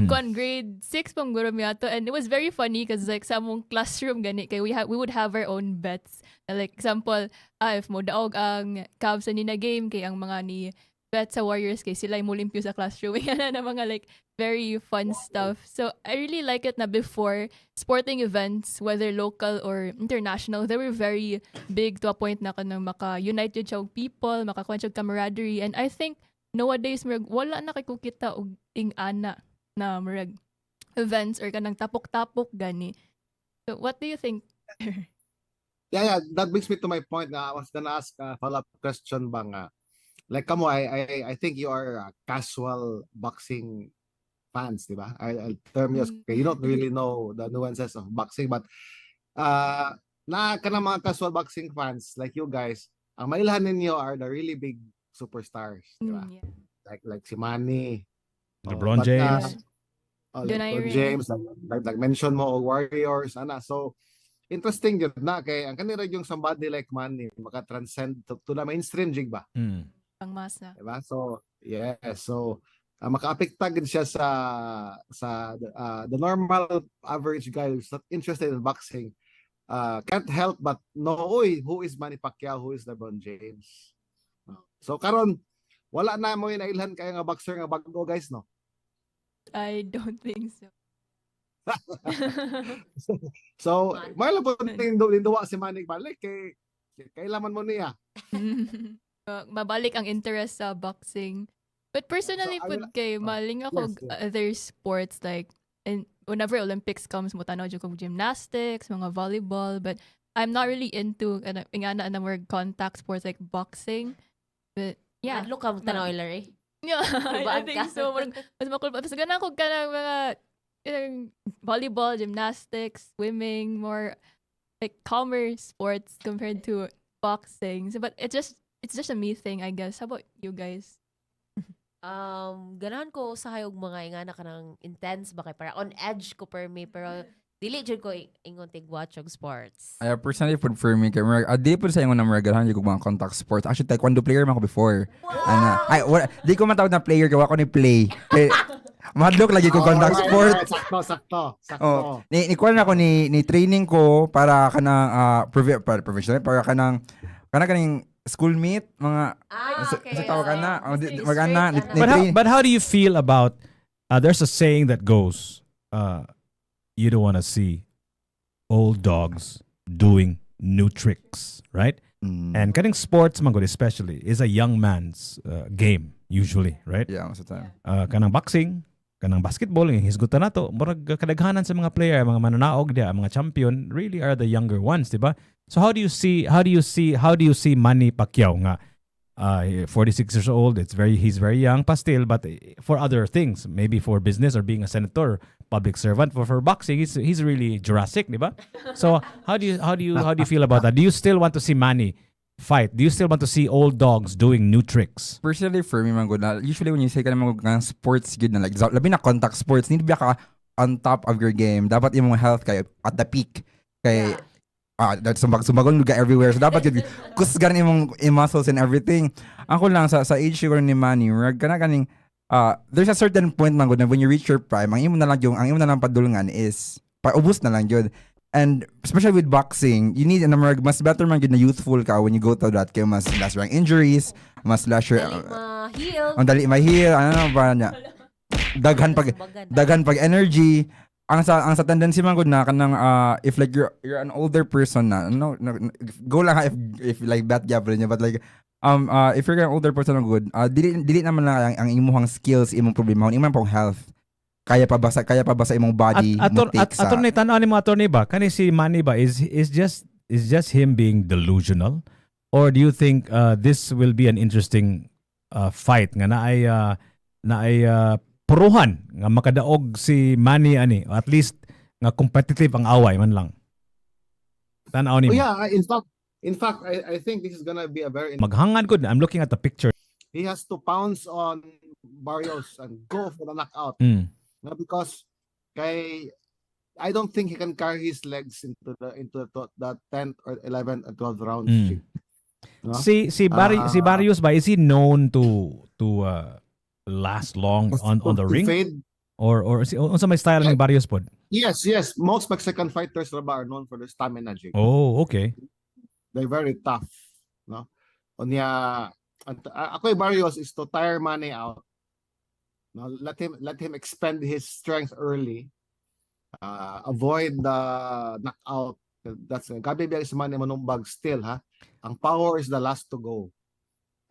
Kuan grade 6 pang guro mi ato, and it was very funny because like sa among classroom gani kay we would have our own bets. Like example, if mo daog ang Cavs ni na game kay ang mga ni bet sa Warriors kay sila mo limpyo sa classroom. Yan na mga like very fun stuff. So I really like it na before sporting events, whether local or international, they were very big to a point na kanang maka-unite yun siya og people, makakuha siya og camaraderie. And I think nowadays wala na kay kukita og ing-ana na marag events or kanang tapok-tapok gani. So what do you think? Yeah, that brings me to my point na I was gonna ask a follow-up question ba nga. Like kamo, I think you are casual boxing fans, di ba? I'll term you, you don't really know the nuances of boxing, but na kanang mga casual boxing fans like you guys, ang mailhan ninyo are the really big superstars, di ba? Yeah. Like si Manny, LeBron James, LeBron James, like mention mo Warriors, ana. So interesting yun na kay ang kanira yung somebody like Manny maka-transcend to the mainstream, Jig ba? Pangmas na. Diba? So, yes. So, makaapekta gid siya sa the normal average guy who's not interested in boxing. Can't help but know, oy, who is Manny Pacquiao, who is LeBron James. So karon wala na mo inailhan kayo nga boxer nga bago, guys, no? I don't think so. So, Man. may lang po ninduwa si Manny balik kay kailaman mo niya. Mabalik ang interest sa boxing. But personally, So, I pud will- kay maling ako yes, yes. other sports like, and whenever Olympics comes, mutanaw dyan ko gymnastics, mga volleyball, but I'm not really into ingana na more contact sports like boxing. But yeah, Adlo ka mo tanaw Larry. yeah, I Baan think ka? so. Mas makul, mas gana ko ka ng mga volleyball, gymnastics, swimming, more like calmer sports compared to boxing. So, but it's just a me thing, I guess. How about you guys? Ganahan ko sa hayog mga ingana ka ng intense ba kay para on edge ko per me pero dili jud ko ingon tig watch og sports. Personally, for me, kay di po sa inyo na maragahan yung mga contact sports. Actually, taekwondo player man ko before. Di ko matawag na player, gawa ko ni play. Kay, madlock lagi ko contact sport. Sakto. Oh, ni kuan ako ni training ko para kanang professional para kanang kaning schoolmate mga sa tawag ka na magana But how do you feel about there's a saying that goes you don't want to see old dogs doing new tricks, right? And kaning sports man gud especially is a young man's game usually, right? yeah, most of the time. Kanang boxing, kanang basketball, yung hisgutan nato, murag kadaghanan sa mga player, mga mananaog dia, mga champion really are the younger ones, di ba? So how do you see Manny Pacquiao nga 46 years old, he's very young pa still, but for other things, maybe for business or being a senator, public servant, for boxing, he's really Jurassic, di ba? So how do you feel about that? Do you still want to see Manny fight? Do you still want to see old dogs doing new tricks? Personally, for me, man, good na, usually when you say ka naman ng sports, good na, like, labi na contact sports, hindi ba ka on top of your game? Dapat yung health kayo at the peak. Kay, sumbagong lugar everywhere. So, dapat yun, kusgan yung muscles and everything. Ako lang, sa age siguro ni Manny, kaning, there's a certain point man, good, na when you reach your prime, ang imo na lang padulungan is, paubos na lang yun. And especially with boxing, you need mas better man na youthful ka when you go to that kaya mas less rank injuries, mas less Heal. ang dali mahil, ano ba niya. Daghan pag energy. Ang sa tendency man gud na kanang if like you're an older person na go lang ha, if like bad gabro niya, but like if you're an older person na good, dili naman lang ang imong skills, imong problema, imong pong health. Kaya pa ba sa imong body attorney tanaw ni mo attorney ba kani si Manny ba is just him being delusional, or do you think this will be an interesting fight nga naay puruhan nga makadaog si Manny ani, at least nga competitive ang away man lang tanaw ni mo? Yeah, in fact I think this is gonna be a very Maghangad gud, I'm looking at the picture. he has to pounce on Barrios and go for the knockout. No, because I don't think he can carry his legs into the 10th or 11th and 12th round. No? Si Barrios ba, is he known to last long on the To ring, fade. or unsa may style ng Barrios pod? Yes. Most Mexican fighters are known for their stamina. Jake. Oh, okay. They're very tough. No? Onya, ako Barrios is to tire Manny out. No, let him expend his strength early. Avoid the knockout. That's gabi biya si Manny manumbag still ha. Ang power is the last to go.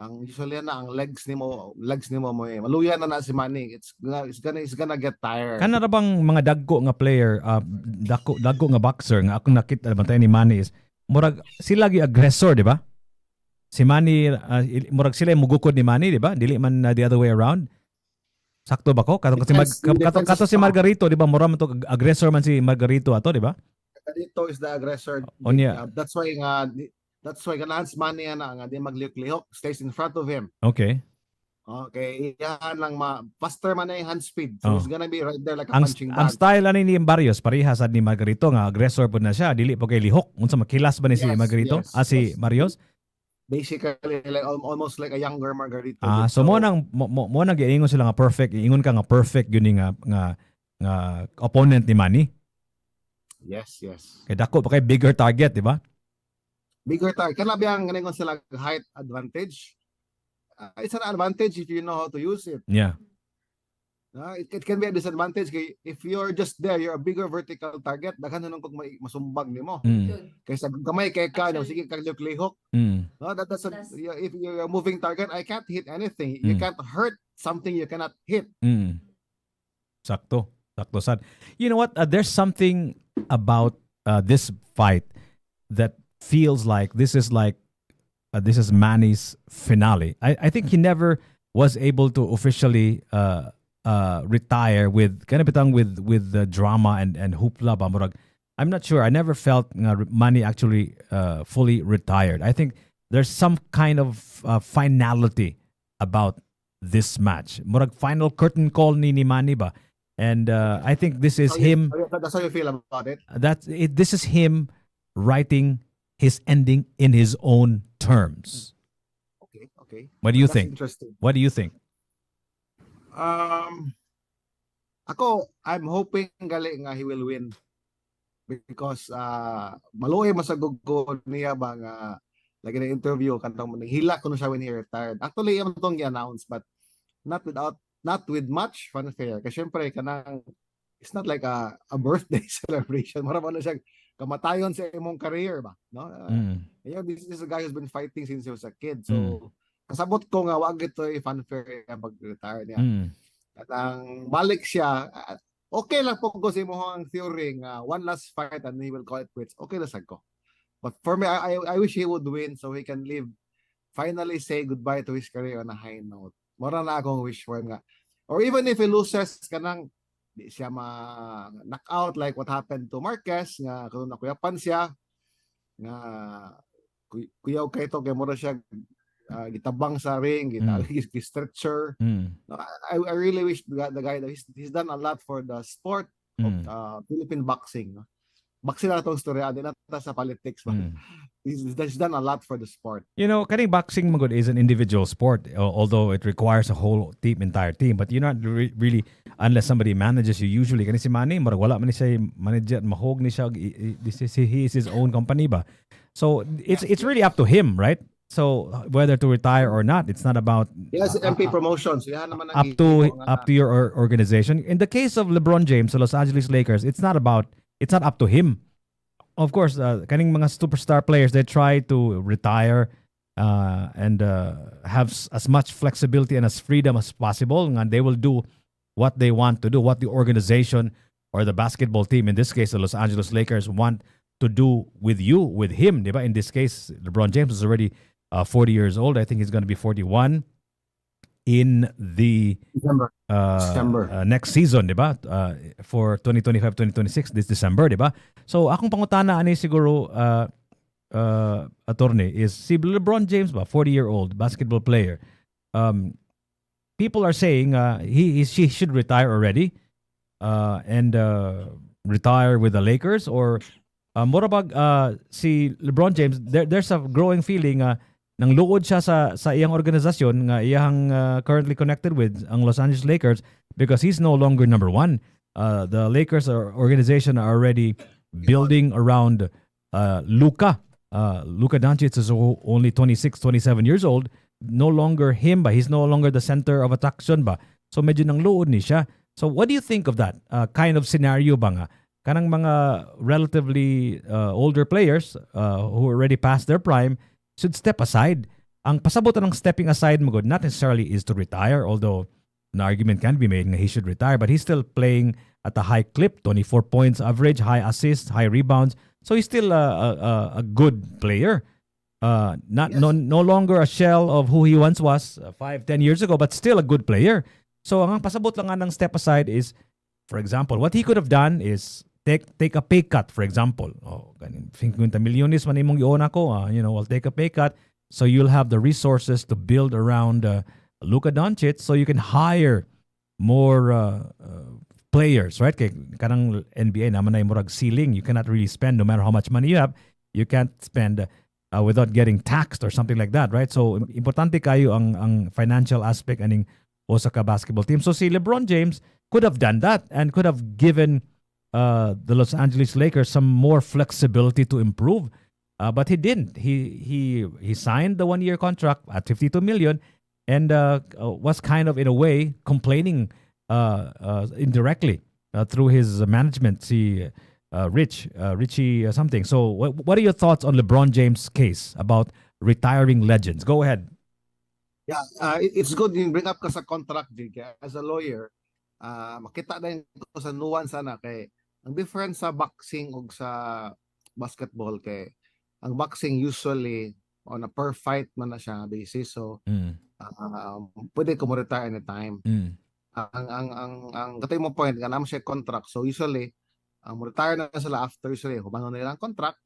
Ang usually na ang legs nimo mo maluya na si Manny. It's gonna get tired. Kana ra bang mga dagko nga player, dagko nga boxer nga akong nakita bantay ni Manny is murag sila gi aggressor, di ba? Si Manny murag sila mugukod ni Manny, di ba? Dili man the other way around. Sakto ba ko? Kato si Margarito, di ba? Mura man to aggressor man si Margarito ato, di ba? Margarito is the aggressor. Onya. That's why ganahan si Manny nga di maglihok-lihok, stays in front of him. Okay. Okay, yan lang faster man na yung hand speed. So it's gonna be right there like a punching Ang bag. style ani ni Barrios parehas sad ni Margarito nga aggressor pud na siya, dili pa kay lihok. Unsa makilas ba ni si Yes, Margarito? yes, Si yes. Barrios? basically like almost like a younger Margarito. So mo nang giingon sila nga perfect, ingon ka nga perfect gyud nga opponent ni Manny. Yes. Kay dako pa kay bigger target, di ba? Bigger target. Kana biyang ganun sila height advantage. It's an advantage if you know how to use it. Yeah. It can be a disadvantage kay if you're just there, you're a bigger vertical target, daghan nung kung masumbag nimo. Kaysa gamay kay ka, sige kag lihok. No, if you're a moving target, I can't hit anything. You can't hurt something you cannot hit. Sakto sad. You know what? There's something about this fight that feels like this is Manny's finale. I think he never was able to officially retire with the drama and hoopla ba murag. I'm not sure. I never felt Manny actually fully retired. I think there's some kind of finality about this match. Murag final curtain call ni Manny ba. And I think this is him. That's how you feel about it. This is him writing his ending in his own terms. Okay. What do you That's think? Interesting. What do you think? Ako, I'm hoping gali nga he will win because maluoy masagugo niya ba nga like in the interview kanang naghila kuno siya when he retired. Actually, yung tong i-announce but not with much fanfare. Kasi syempre kanang it's not like a birthday celebration. Mara man siya kamatayon sa imong career ba, no? This is a guy who's been fighting since he was a kid. So kasabot ko nga wag ito fanfare pag-retire niya. At ang balik siya, okay lang po ko sa imong theory nga one last fight and he will call it quits. Okay na sad ko. But for me, I wish he would win so he can finally say goodbye to his career on a high note. Mora na akong wish for him nga. Or even if he loses, kanang di siya ma-knock out like what happened to Marquez, nga kung nakuyapan siya, nga kuyaw kay to, kay mura siya gitabang sa ring, stretcher. I really wish the guy that he's done a lot for the sport of Philippine boxing. No? Boxing na itong story, hindi na sa politics. He's done a lot for the sport. You know, kaning boxing magod is an individual sport, although it requires a whole entire team. But you're not really, unless somebody manages you, usually. Kani si Manny, marag wala man ni siya manager, mahog ni siya, he is his own company ba? So, it's really up to him, right? So whether to retire or not, it's not about yes, MP promotions. Up to your organization. In the case of LeBron James, the Los Angeles Lakers, it's not up to him. Of course, kaning mga superstar players, they try to retire and have as much flexibility and as freedom as possible, and they will do what they want to do, what the organization or the basketball team, in this case the Los Angeles Lakers, want to do with him, diba? In this case, LeBron James is already 40 years old. I think he's going to be 41 in the December. Next season, di ba? For 2025-2026 this December, di ba? So akong pangutana ani siguro attorney is si LeBron James ba, 40-year-old basketball player. People are saying she should retire already and retire with the Lakers, or more about si LeBron James, there's a growing feeling nang luod siya sa iyang organisasyon nga iyang currently connected with ang Los Angeles Lakers because he's no longer number one. The Lakers organization are already building around Luka. Luka Doncic is only 26, 27 years old. No longer him ba? He's no longer the center of attraction ba? So medyo nang luod ni siya. So what do you think of that kind of scenario ba nga? Kanang mga relatively older players who already passed their prime should step aside. Ang pasabutan ng stepping aside mo good, not necessarily is to retire, although an argument can be made that he should retire, but he's still playing at a high clip, 24 points average, high assists, high rebounds. So he's still a good player. No longer a shell of who he once was 5-10 years ago, but still a good player. So ang pasabot lang nga ng step aside is, for example, what he could have done is take a pay cut, for example. 50 milyones man imong iona ko, I'll take a pay cut so you'll have the resources to build around Luka Doncic so you can hire more players, right? Kay kanang NBA naman na murag ceiling. You cannot really spend no matter how much money you have. You can't spend without getting taxed or something like that, right? So importante kayo ang financial aspect aning Osaka basketball team. So si LeBron James could have done that and could have given the Los Angeles Lakers some more flexibility to improve. But he didn't. He signed the 1-year contract at 52 million and was kind of in a way complaining indirectly through his management, si Richie something. So what are your thoughts on LeBron James' case about retiring legends? Go ahead. Yeah, it's good yung bring up ka sa contract, Jig. As a lawyer, makita din ko sa nuance na kay ang difference sa boxing ug sa basketball kay ang boxing usually on a per fight man na siya basis. So pwede ko mo retire anytime. Ang katay mo point nga naman siya contract. So usually ang retire na sila after usually humangon nila ang contract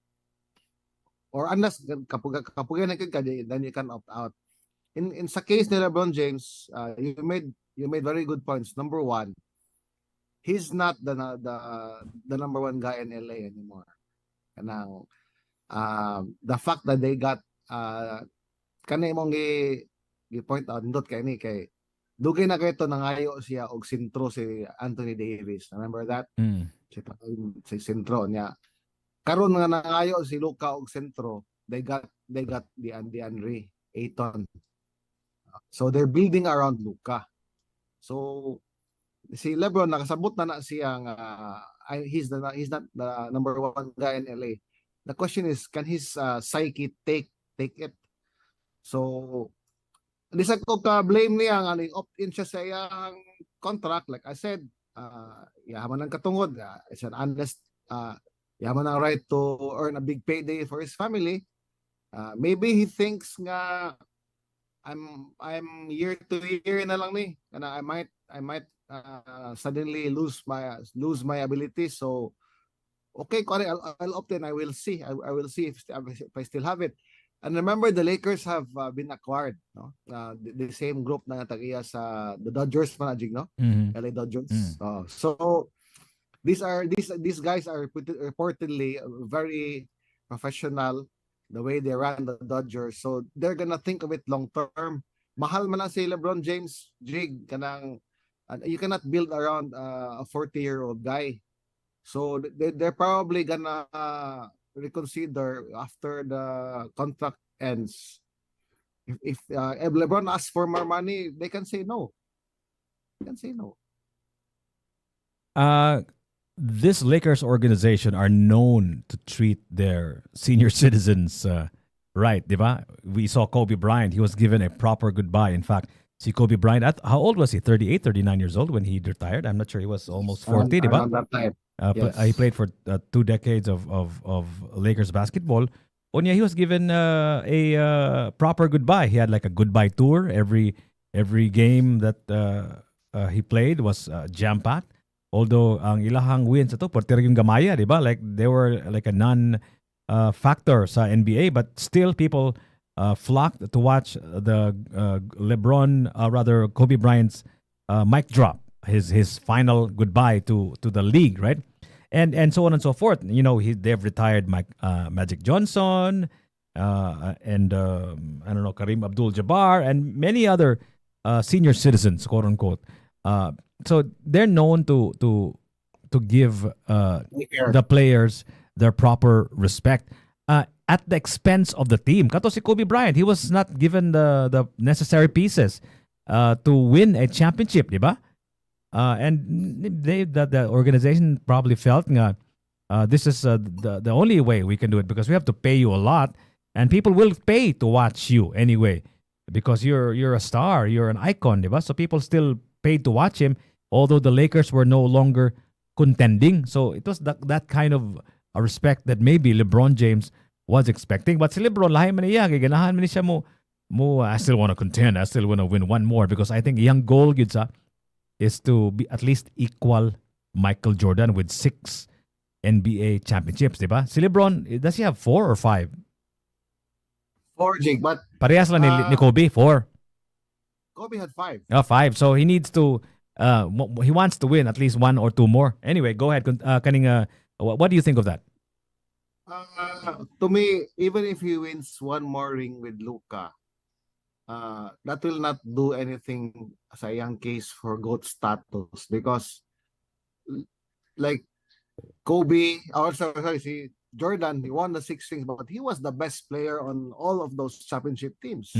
or unless kapag na ka then you can opt out. In sa case ni LeBron James, you made very good points. Number one, he's not the number one guy in LA anymore. Kanang the fact that they got kanay mong gi-point out ndot kay ni kay dugay na kay to nangayo siya og sentro si Anthony Davis. Remember that? Si sentro niya. Karon nga nangayo si Luka og sentro, they got the DeAndre Ayton. So they're building around Luka. So si LeBron nakasabot na siya he's not the number one guy in LA. The question is, can his psyche take it? So Lisa ko ka blame niya ang opt-in siya sa iyang contract. Like I said, yaman ang katungod. It's an honest, yaman ang right to earn a big payday for his family. Maybe he thinks nga I'm year to year na lang ni. And I might suddenly lose my ability. So okay, I'll opt in. I will see. I will see if I still have it. And remember, the Lakers have been acquired, no? The same group na tagiya sa the Dodgers managing, no? LA Dodgers. So these guys are reportedly very professional the way they run the Dodgers. So they're gonna think of it long term. Mahal man na si LeBron James, Jig, kanang you cannot build around a 40-year-old guy. So they're probably gonna reconsider after the contract ends. If LeBron asks for more money, they can say no. This Lakers organization are known to treat their senior citizens right, di ba? We saw Kobe Bryant. He was given a proper goodbye. In fact, si Kobe Bryant, how old was he? 38, 39 years old when he retired? I'm not sure. He was almost 40, di ba? Around that time. Yes. He played for 2 decades of Lakers basketball. Onya, he was given a proper goodbye. He had like a goodbye tour. Every game that he played was jam-packed. Although ang ilahang wins ito, porter yung gamaya, di ba? Like they were like a non-factor sa NBA, but still people flocked to watch the Kobe Bryant's mic drop. His final goodbye to the league, right? And so on and so forth. You know, they've retired Magic Johnson, and I don't know, Kareem Abdul-Jabbar, and many other senior citizens, quote unquote. So they're known to give the players their proper respect at the expense of the team. Kato si Kobe Bryant, he was not given the necessary pieces to win a championship, di ba? And the organization probably felt nga this is the only way we can do it because we have to pay you a lot and people will pay to watch you anyway because you're a star, you're an icon, diba? So people still paid to watch him although the Lakers were no longer contending. So it was that kind of a respect that maybe LeBron James was expecting. But si LeBron, lahi man niya, ganahan man siya mo, I still want to contend, I still want to win one more because I think iyang goal gid sa is to be at least equal Michael Jordan with 6 NBA championships, di ba? Si LeBron, does he have 4 or 5? 4, Jake, but parehas lang ni Kobe, 4. Kobe had 5. 5. So he needs to, he wants to win at least 1 or 2 more. Anyway, go ahead. What do you think of that? To me, even if he wins one more ring with Luka, that will not do anything sa young case for GOAT status because like Kobe, or sorry, si Jordan, he won the 6 rings, but he was the best player on all of those championship teams.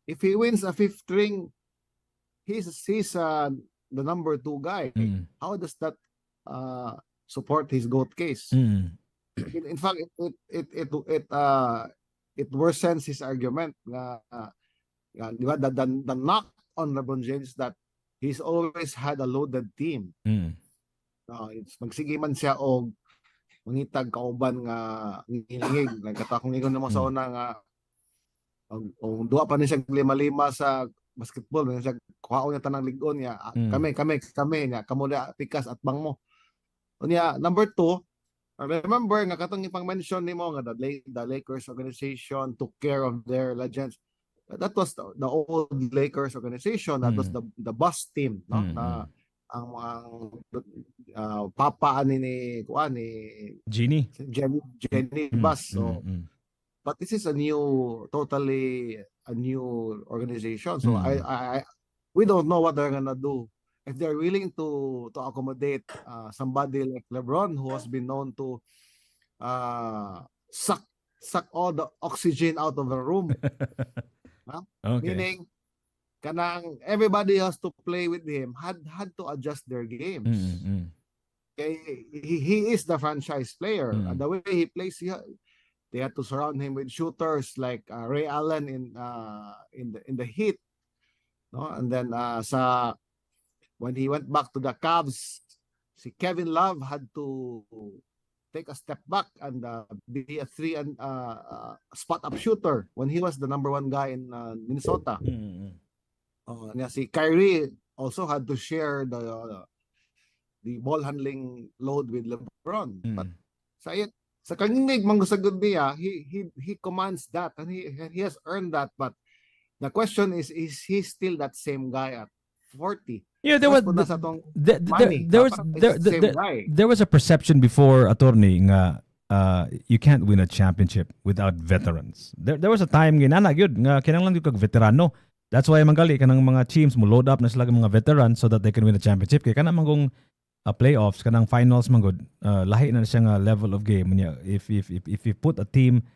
If he wins a 5th ring, he's the number 2 guy. How does that support his GOAT case? In fact, it worsens his argument. Di ba? The knock on LeBron James that he's always had a loaded team. It's magsige man siya og mangitag kauban nga ngilingig nagkatakong ingon namo sa una nga og duha pa ni siya 5-5 sa basketball man siya kuhaon niya tanang ligon niya kami niya kamo na pikas at bang mo unya. Number 2, remember nga katong ipang mention nimo nga the Lakers organization took care of their legends. That was the old Lakers organization. That was the bus team, no? Ang papa ni Genie Bus. So, but this is totally a new organization. So we don't know what they're gonna do. If they're willing to accommodate somebody like LeBron, who has been known to suck all the oxygen out of the room. Okay. Meaning, kanang everybody has to play with him had to adjust their games. He is the franchise player. And the way he plays, they had to surround him with shooters like Ray Allen in the Heat, no? And then when he went back to the Cavs, si Kevin Love had to take a step back and be a 3 and spot up shooter when he was the number 1 guy in Minnesota. Si Kyrie also had to share the ball handling load with LeBron. But sa kaninig manggusagod niya, he commands that and he has earned that. But the question is he still that same guy at 40? Yeah, there was a perception before, attorney, nga you can't win a championship without veterans. There was a time ginana gyud nga kinahanglan gyud kag veterano. That's why mangali kanang mga teams mo load up na sila mga veterans so that they can win a championship. Kay kana mangong playoffs, kanang finals mangod, lahi na siya nga level of game. If you put a team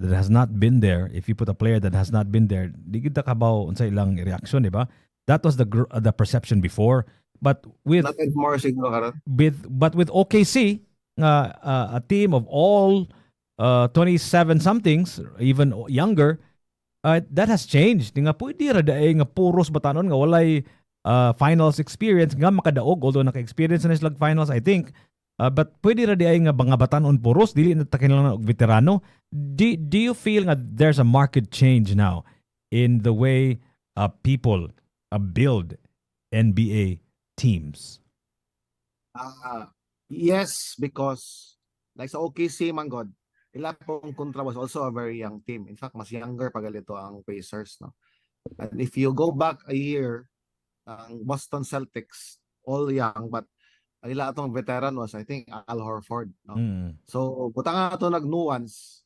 that has not been there, if you put a player that has not been there, di gid ta kabaw unsa ilang reaction, di ba? That was the perception before, but with more siguro karon. With OKC, a team of all 27 somethings, even younger, that has changed. Nga pwede ra daay nga puros batanon nga walay finals experience nga makadaog, although naka-experience na sila finals, I think. But pwede ra daay nga mga batanon puros dili na takin lang og veterano. Do you feel that there's a market change now in the way people build NBA teams? Yes, because like sa OKC manggod, ila pong kontra was also a very young team. In fact, mas younger pa galito ang Pacers, no. And if you go back a year, ang Boston Celtics all young, but nila atong veteran was I think Al Horford, no. So butang ato nag-nuance.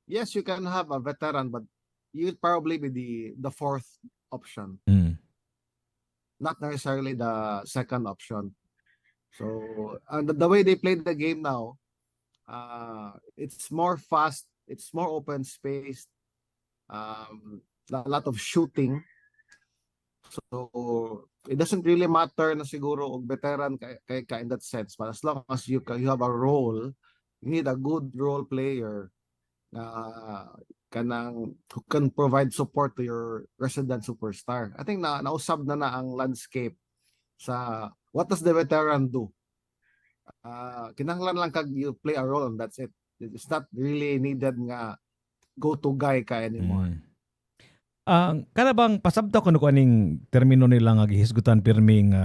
Yes, you can have a veteran, but you'll probably be the 4th option. Not necessarily the 2nd option. So, and the way they play the game now, it's more fast, it's more open space, a lot of shooting. So, it doesn't really matter na siguro og veteran ka in that sense, but as long as you have a role, you need a good role player who can provide support to your resident superstar. I think nausab na ang landscape sa what does the veteran do? Kinahanglan lang kag you play a role and that's it. It's not really needed nga go-to guy ka anymore. Kana bang pasabta ko aning termino nila nga gihisgutan pirming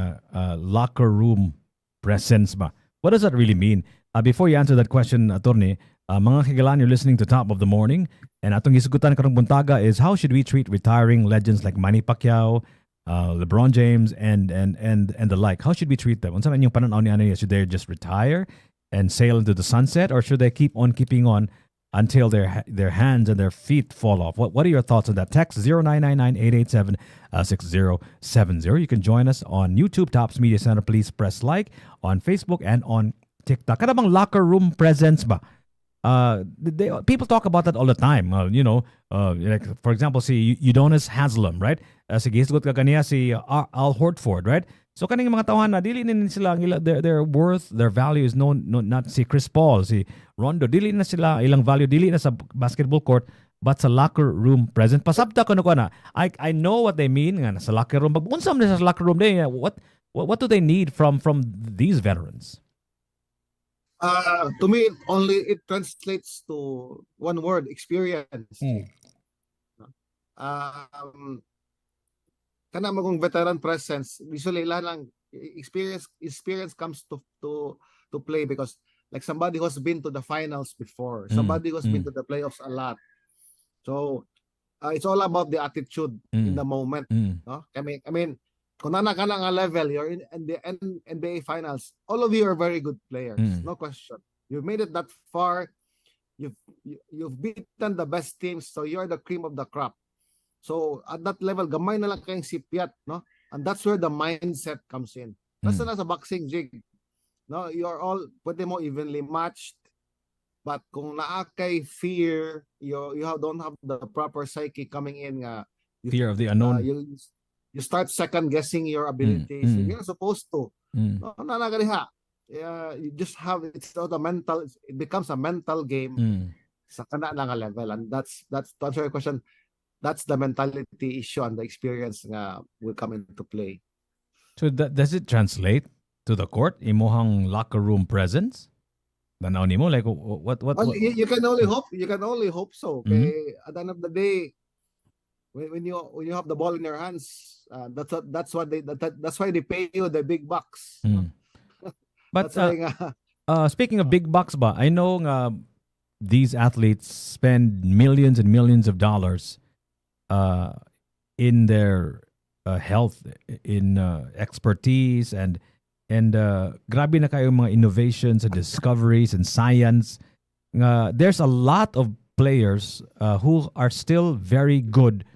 locker room presence ba? What does that really mean? Before you answer that question, attorney, mga higalan, you're listening to Top of the Morning, and atong hisgutan karong buntaga is how should we treat retiring legends like Manny Pacquiao, LeBron James, and the like? How should we treat them? Unsa na inyong pananaw niya? Should they just retire and sail into the sunset, or should they keep on keeping on until their hands and their feet fall off? What are your thoughts on that? Text 0999-887-6070. You can join us on YouTube, Tops Media Center. Please press like on Facebook and on TikTok. Kada bang locker room presence ba? People talk about that all the time. Like for example, si Udonis Haslem, right? Si gisgot ka kaniya si Al Hortford, right? So kaning mga tawahan na dili na sila their worth, their value is no not si Chris Paul, si Rondo, dili na sila ilang value dili na sa basketball court but sa locker room present. Pasabta ko na I know what they mean nga sa locker room. But unsam na sa locker room day, what do they need from these veterans? To me, it translates to one word: experience. Kana magong veteran presence, usually lang experience comes to play, because like somebody who's been to the finals before, somebody who's been to the playoffs a lot. So it's all about the attitude in the moment. No? I mean, kung nana ka nga level, you're in the NBA finals, all of you are very good players, no question. You've made it that far. You've beaten the best teams, so you're the cream of the crop. So at that level, gamay na lang kayong sipiat, no? And that's where the mindset comes in. Basta na sa boxing jig, no? You're all pwede mo evenly matched, but kung naakay fear, don't have the proper psyche coming in, Fear of the unknown. You start second guessing your abilities. You're not supposed to. No, nanagaliha. You just have it becomes a mental game sa kana nga level, and that's to answer your question. That's the mentality issue and the experience nga will come into play. So does it translate to the court? Imuhang locker room presence? Tanaw nimo like what? Well, you can only hope. You can only hope so. Okay? At the end of the day, when you have the ball in your hands, that's why they pay you the big bucks. But speaking of big bucks, ba, I know these athletes spend millions and millions of dollars in their health, in expertise, and grabe na kayo mga innovations and discoveries and science. There's a lot of players who are still very good,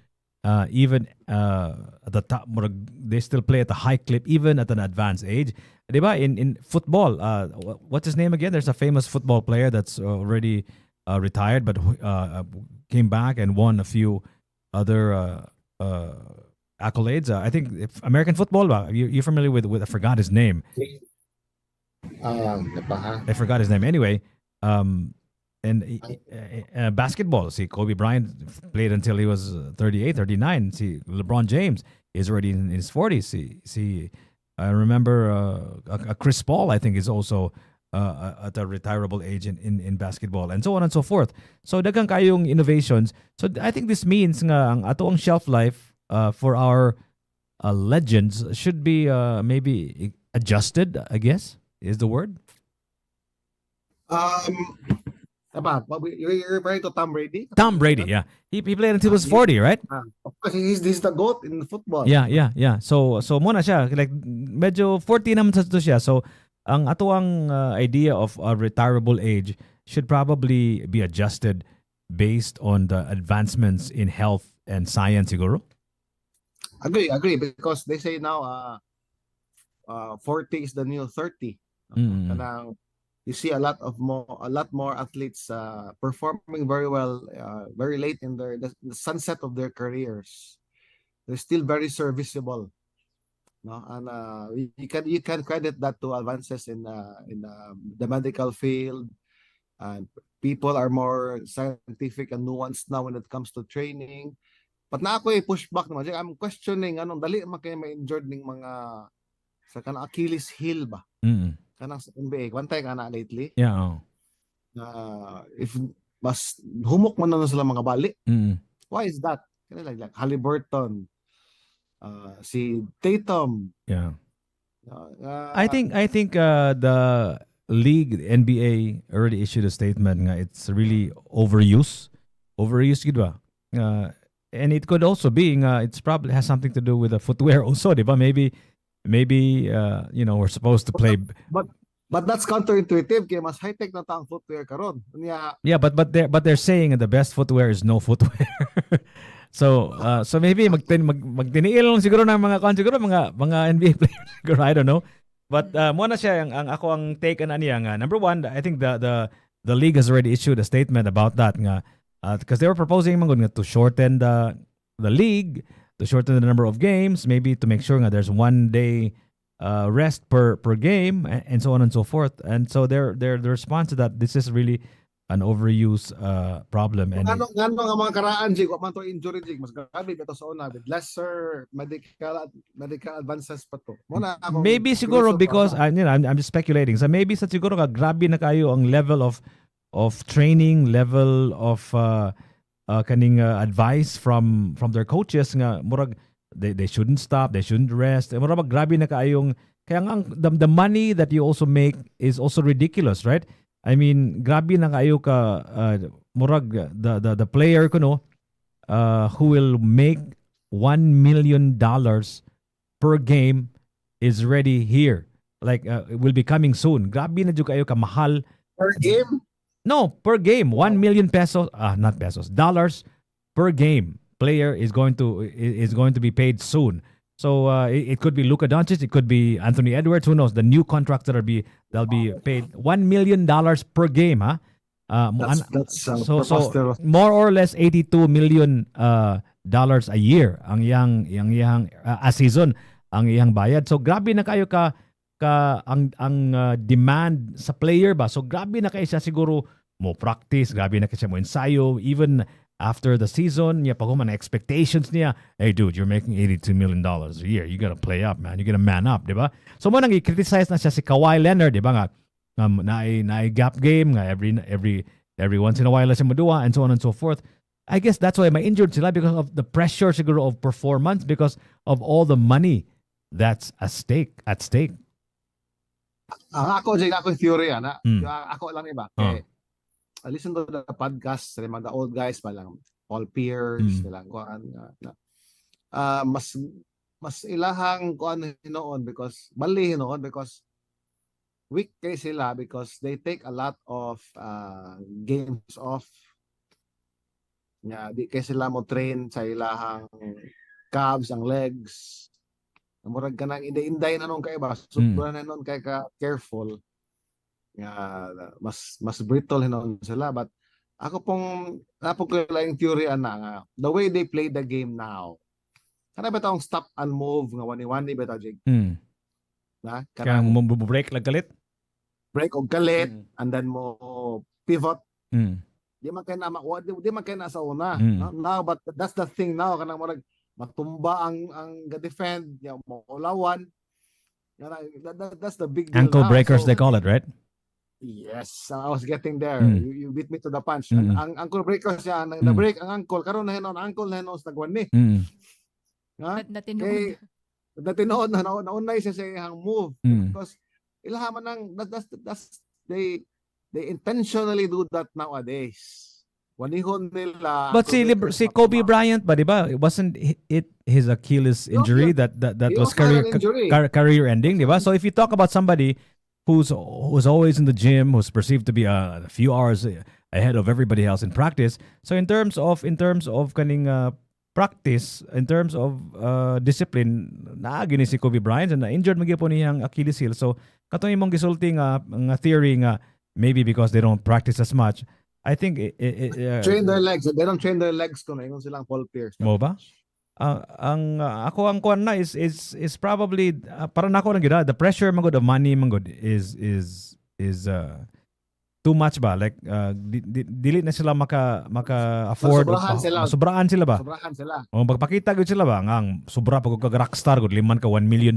even at the top. They still play at a high clip, even at an advanced age. Diba? In football, what's his name again? There's a famous football player that's already retired, but came back and won a few other accolades. I think American football. You're familiar with? I forgot his name. I forgot his name. Anyway, and basketball. See, Kobe Bryant played until he was 38, 39. See, LeBron James is already in his 40s. See, I remember Chris Paul, I think, is also at a retirable age in basketball, and so on and so forth. So daghang kayong innovations. So I think this means nga ang ato ang shelf life for our legends should be maybe adjusted, I guess is the word. You're referring to Tom Brady? Tom Brady, yeah. He played until he was 40, right? Of course, he's the GOAT in football. Yeah. So muna siya, like medyo 40 naman sa to siya. So ang ato ang idea of a retirable age should probably be adjusted based on the advancements in health and science, siguro. Agree, because they say now 40 is the new 30. Kanang you see a lot more athletes performing very well very late in the sunset of their careers. They're still very serviceable, no? And you can credit that to advances in the medical field, and people are more scientific and nuanced now when it comes to training. But na ako pushback naman. I'm questioning anong dali man kayo ma-injured ning mga sa kanang Achilles heel ba? Kanang sa NBA, kwantay ka na lately. Yeah. If mas humok man na sila mga bali. Why is that? Like Haliburton, si Tatum. Yeah. I think the league, the NBA already issued a statement nga it's really overuse gid ba? And it could also be it's probably has something to do with the footwear also, di ba? Maybe we're supposed to play. But But that's counterintuitive kay mas high-tech na ta ang footwear karon. Unya Yeah, but they're saying the best footwear is no footwear. So maybe magtiniil lang siguro ng mga NBA players siguro, I don't know. But mo na siya ang ako ang take na niya nga. Number one, I think the league has already issued a statement about that nga, because they were proposing man gud nga to shorten the league, to shorten the number of games, maybe to make sure nga there's 1 day rest per game, and so on and so forth. And so their response to that, this is really an overuse problem. And ngano nga mga karaan jig wa man to injury jig mas grabe bitaw sa una with lesser medical advances pa to. Muna ako maybe siguro because I'm just speculating. So maybe sa siguro ka grabe na kayo ang level of training, level of kaning advice from their coaches nga murag they shouldn't stop, they shouldn't rest. Murag grabe na kayong kaya nga the money that you also make is also ridiculous, right? I mean, grabe na kayo ka murag the player ko no who will make $1 million per game is already here. Like it will be coming soon. Grabe na jud kayo ka mahal. per game. No, per game, 1 million pesos, not pesos, dollars per game. Player is going to be paid soon. So it could be Luka Doncic, it could be Anthony Edwards. Who knows? The new contracts they'll be paid $1 million per game, huh? That's So preposterous. more or less $82 million dollars a year ang iyang a season ang iyang bayad. So grabe na kayo ang demand sa player ba. So grabe na kayo siya siguro mo practice, grabe na kayo siya mo ensayo even after the season, niya pag man expectations niya, hey dude, you're making $82 million a year. You gotta play up, man. You gotta man up, di ba? So mo nang i-criticize na siya si Kawhi Leonard, di ba nga? Na gap game nga every once in a while siya maduwa and so on and so forth. I guess that's why ma-injured sila because of the pressure siguro of performance, because of all the money that's at stake. Ako theory ana. Mm. Ako lang iba. Oh. I listen to the podcast sa mga old guys pa lang, Paul Pierce, nilang kuan mas ilahang kuan hinoon because bali hinoon because weak kay sila because they take a lot of games off. Di kay sila mo train sa ilahang calves, ang legs. Murag ka nang inday na nung kay ba, sobra na nun kay ka careful. Mas brittle hinon sila, but ako pong ko lang yung theory nga the way they play the game now, kana ba tawong stop and move nga wani-wani ba ta jig na Kaya mo break lang galit. break og kalit and then mo pivot Mm. di man kay na sa una Mm. now, but that's the thing now kanang murag matumba ang ga-defend mo ulawan. That's the big deal Ankle now. breakers, So, they call it, right? yes, I was getting there. Mm. You beat me to the punch. Mm. Ang ankle breaker siya, na-break ang ankle. Karon na hinon, ankle na hinon sa nagwan ni. Mm. Ha? Natinood. Kay, natinood na, naunay siya sa iyang move. Mm. Because, ilahaman ng, they intentionally do that nowadays. Wanihon nila. But si Kobe Bryant ba, di ba? Wasn't it his Achilles injury that He was also had an injury. career ending, di ba? So if you talk about somebody who's always in the gym, who's perceived to be a few hours ahead of everybody else in practice, so in terms of kaning practice, in terms of discipline, naagi ni si Kobe Bryant and na-injured magyapon niyang Achilles heel. So katong imong gisulti nga theory nga maybe because they don't practice as much, I think Train their legs. They don't train their legs kung ingon silang Paul Pierce. mo ba? Ako ang kuan na is probably para nako lang gid the pressure man gud of money man gud is too much ba, like dili na sila maka afford. Sobrahan sila. Sobrahan sila ba? Sobrahan sila. O magpakita gud sila ba nga ang sobra pag kag rockstar gud liman ka $1 million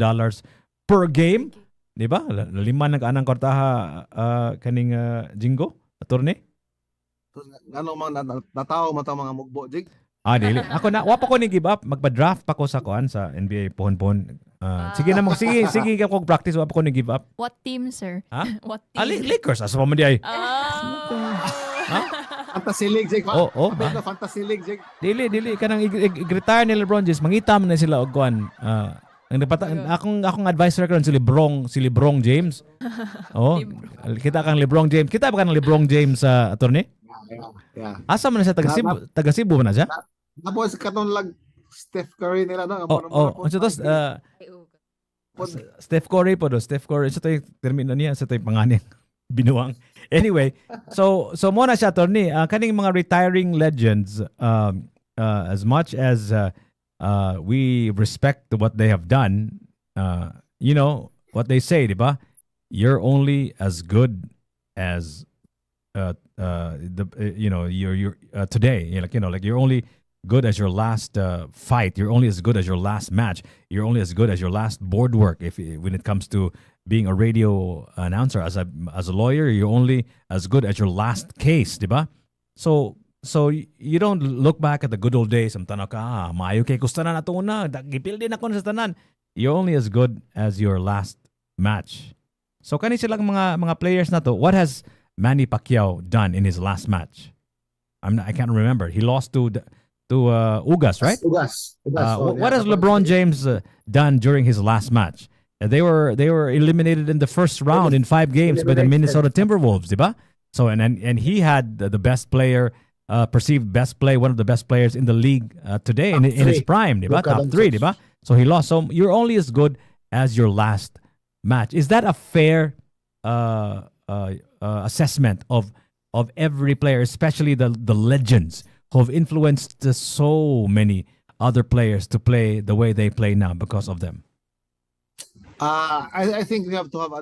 per game, di ba? Liman nag anang kwartaha kaning Jingo attorney. Ano mga nataw mo mga mugbo jig. Dili. Ako na, wa pa ko ni give up. Magpa-draft pa ko sa kuan sa NBA pohon-pohon. Sige na sige ka kog practice, wa pa ko ni give up. What team, sir? Ha? What team? Lakers asa pa man di ay. Fantasy League jig. Oh. Kapit na Fantasy League jig. Dili kanang i-retire ni LeBron James, mangita man na sila og kuan. Akong advisor karon si Lebrong James. Oh, kita kang Lebrong James. Kita ba kan Lebrong James sa attorney? Yeah. Asa man na siya taga Cebu ba na siya? Tapos katon lang Steph Curry nila no. Unsa tos Steph Curry po do. Steph Curry sa tay termino niya sa tay pangalan binuang. Anyway, so mo na siya attorney. Kaning mga retiring legends as much as we respect what they have done, you know what they say, diba? You're only as good as you're today. Like you're only good as your last fight. You're only as good as your last match. You're only as good as your last board work. When it comes to being a radio announcer, as a lawyer, you're only as good as your last case, diba? So you don't look back at the good old days. Maayo kay kustanan ato una. Gipil din ako sa tanan. You're only as good as your last match. So kani silang mga players na to, what has Manny Pacquiao done in his last match? I can't remember. He lost to Ugas, right? Ugas. What has LeBron James done during his last match? They were eliminated in the first round in 5 games by the Minnesota Timberwolves, diba? So and he had the best player, perceived best play, one of the best players in the league today in his prime, diba? Top 3, diba? So he lost. So you're only as good as your last match. Is that a fair assessment of every player, especially the legends who have influenced so many other players to play the way they play now because of them? I think we have to have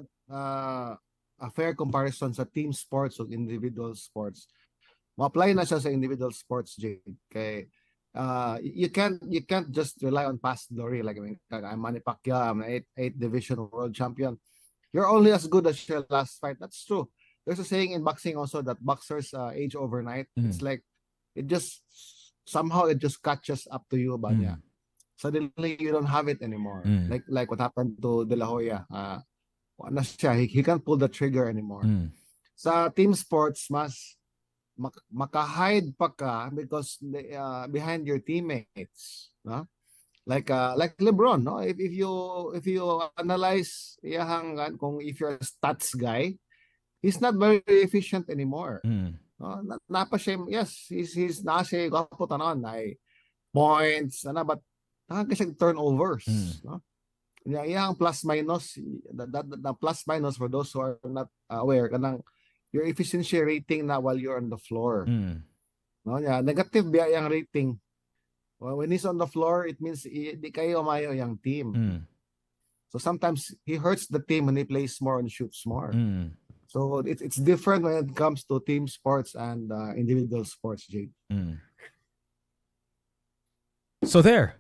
a fair comparison sa team sports o individual sports. Ma-apply na siya sa individual sports, Jade. Okay. You can't just rely on past glory. Like I'm Manny Pacquiao, I'm an 8th division world champion. You're only as good as your last fight. That's true. There's a saying in boxing also that boxers age overnight. It's like it just catches up to you, banya. Suddenly you don't have it anymore. Like what happened to De La Hoya. He can't pull the trigger anymore. Sa team sports, mas maka-hide pa ka because behind your teammates, no? Like LeBron, no? If you analyze kung if you're a stats guy, he's not very efficient anymore. No? Napa siya, yes, he's na siya gwapo tanon ay points, but nakakasig turnovers, no? Yang plus minus, the plus minus for those who are not aware kanang your efficiency rating na while you're on the floor. No, negative biya yung rating. When he's on the floor, it means di kayo mayo yung team. So sometimes he hurts the team when he plays more and shoots more. So it's different when it comes to team sports and individual sports, Jade. So there.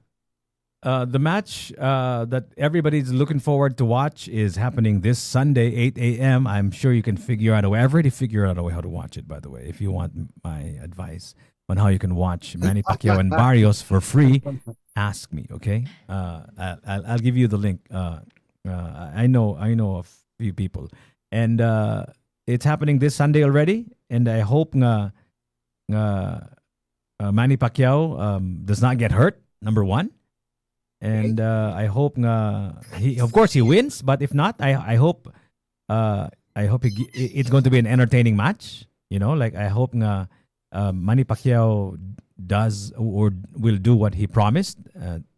The match that everybody's looking forward to watch is happening this Sunday, 8 a.m. I'm sure you can figure out a way. I've already figured out a way how to watch it, by the way. If you want my advice on how you can watch Manny Pacquiao and Barrios for free, ask me, okay? I'll give you the link. I know a few people. And it's happening this Sunday already. And I hope Manny Pacquiao does not get hurt, number one. And I hope he wins, but if not, I hope it's going to be an entertaining match. You know, like I hope Manny Pacquiao does or will do what he promised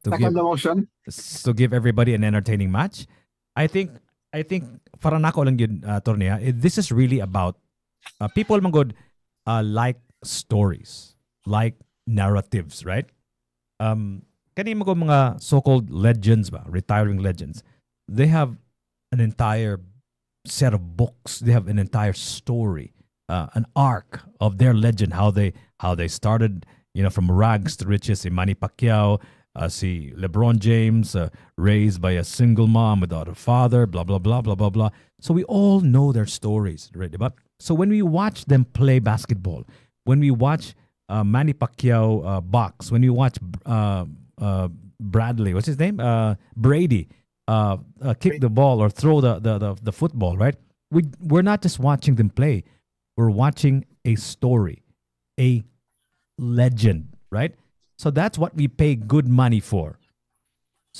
to give everybody an entertaining match. I think para nako lang yun, Tornea, this is really about people mangod like stories, like narratives, right? Kani mga so-called legends ba, retiring legends, they have an entire set of books. They have an entire story, an arc of their legend, how they started, from rags to riches. Si Manny Pacquiao, si LeBron James, raised by a single mom without a father, blah blah blah blah blah blah. So we all know their stories, right? Diba? So when we watch them play basketball, when we watch Manny Pacquiao box, when we watch Bradley, what's his name? Brady, kick the ball or throw the football, right? We're not just watching them play. We're watching a story, a legend, right? So that's what we pay good money for.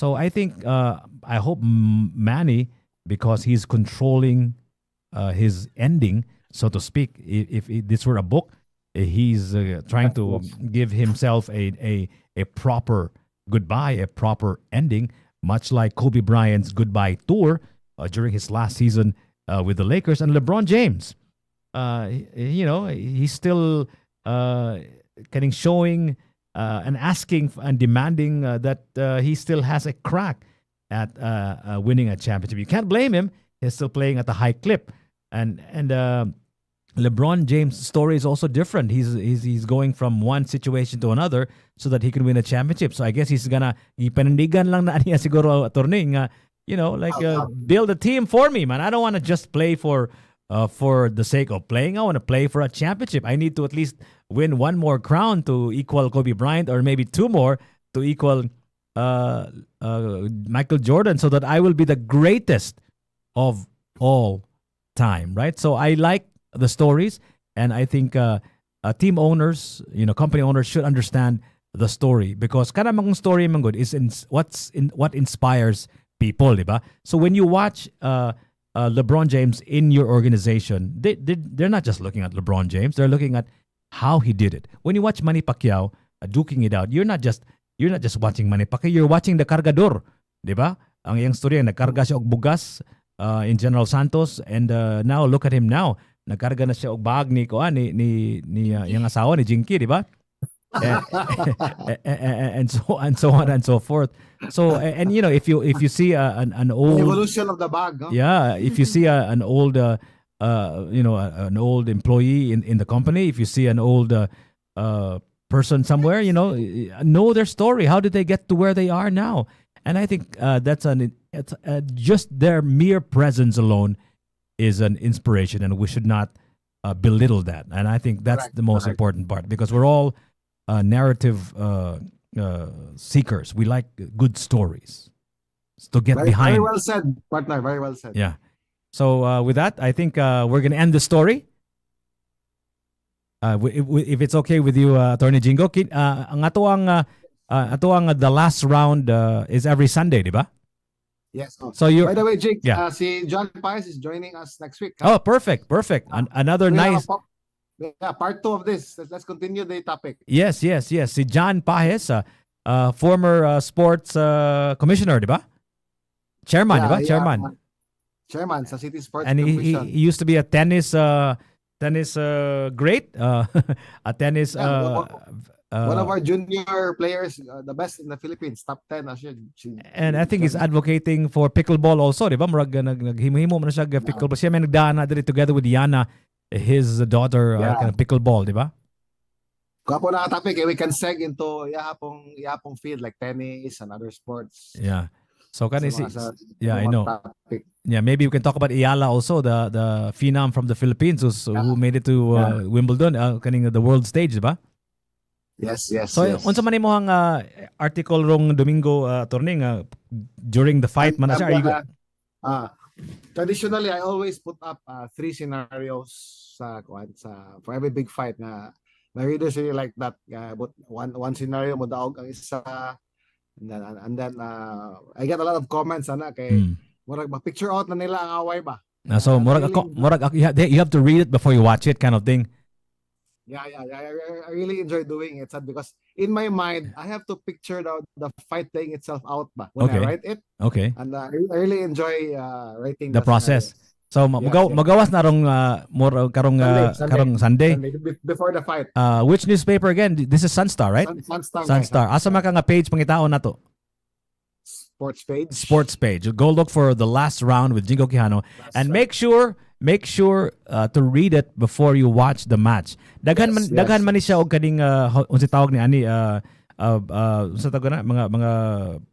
So I think I hope Manny, because he's controlling his ending, so to speak. If this were a book, he's trying to give himself a proper goodbye, a proper ending, much like Kobe Bryant's goodbye tour during his last season with the Lakers, and LeBron James. He's still kind of showing and asking and demanding that he still has a crack at winning a championship. You can't blame him. He's still playing at a high clip, and LeBron James' story is also different. He's going from one situation to another so that he can win a championship. So I guess he's gonna ipanindigan lang na niya siguro attorney nga, build a team for me, man. I don't want to just play for the sake of playing. I want to play for a championship. I need to at least win one more crown to equal Kobe Bryant, or maybe two more to equal Michael Jordan, so that I will be the greatest of all time, right? So I like the stories, and I think team owners, company owners should understand the story, because kada mang story man good is what inspires people, diba? So when you watch LeBron James in your organization, they're not just looking at LeBron James, they're looking at how he did it. When you watch Manny Pacquiao duking it out, you're not just watching Manny Pacquiao, you're watching the kargador, diba? Ang iyang storya, nagkarga siya og bugas in General Santos, and now look at him now. Nagkarga na siya og bag ni yung asawa ni Jinky, di ba? and so on and so forth. So and if you see an old evolution of the bag, huh? Yeah, if you see an old an old employee in the company, if you see an old person somewhere, know their story. How did they get to where they are now? And I think it's just their mere presence alone is an inspiration, and we should not belittle that. And I think that's the most important part, because we're all narrative seekers. We like good stories to get behind. Very well said, partner. Very well said. Yeah. So with that, I think we're gonna end the story. If it's okay with you, Attorney Jingo, ang ato ang the last round is every Sunday, di ba? Yes. So you. By the way, Jake, Yeah. si John Paez is joining us next week. Oh, perfect. Another We have nice. part 2 of this. Let's continue the topic. Yes. Si John Paez, former sports commissioner, di ba? Chairman, di ba? Chairman. Chairman sa City Sports And he Commission. used to be a tennis great, a tennis. One of our junior players, the best in the Philippines, top 10. And I think he's advocating for pickleball also, di ba? Murag naghimo-himo man siya pickleball. Siya may nagdaan na diri together with Yana, his daughter, kind of pickleball, di ba? Kapo na topic, we can seg into yapong field like tennis and other sports. Yeah. So can I see? Sa Yeah, I mga know. topic. Yeah, maybe we can talk about Ayala also, the phenom from the Philippines who made it to Wimbledon, kaning the world stage, di ba? Yes. So, unsa man imong article rong Domingo attorney nga during the fight man na siya? Are you Traditionally, I always put up 3 scenarios for every big fight na my readers really like that. But one scenario mo daog ang isa, and then I get a lot of comments kay murag ma-picture out na nila ang away ba. So murag you have to read it before you watch it, kind of thing. Yeah. I really enjoy doing it, because in my mind, I have to picture the fight playing itself out ba when I write it. Okay. And I really enjoy writing The process. So magawas na rong Sunday before the fight. Which newspaper again? This is Sunstar, right? Sunstar. Asa man ka nga page pangitaon nato? Sports page. Go look for the last round with Jingo Quijano, and make sure to read it before you watch the match. Daghan man ni siya og kaning unsa tawag ni ani unsa tawag na mga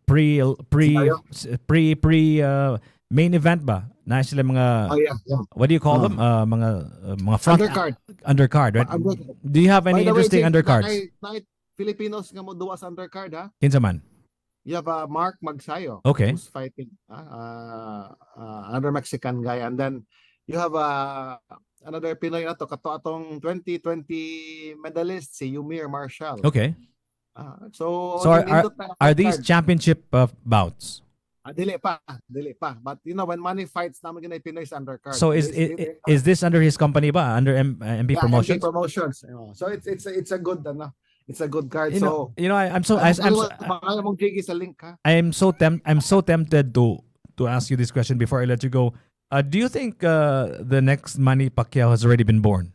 pre main event ba? Na sila mga what do you call them? Mga front undercard, right? Do you have any interesting undercards? Filipinos nga mo duwa sa undercard, ha? Kinsa man? You have Mark Magsayo, okay, who's fighting another Mexican guy, and then you have another Pinoy na to, atong 2020 medalist, si Yumir Marshall. Okay. So So nindot na are these card. championship bouts? Dili pa. But when Money fights, naman yun ay Pinoy's undercard. So is this under his company ba? Under MP yeah, Promotions? MP Promotions. So it's a good it's a good card. You know, So I'm so baka mong jiggy sa link ha. I'm so tempted to ask you this question before I let you go. Do you think the next Manny Pacquiao has already been born?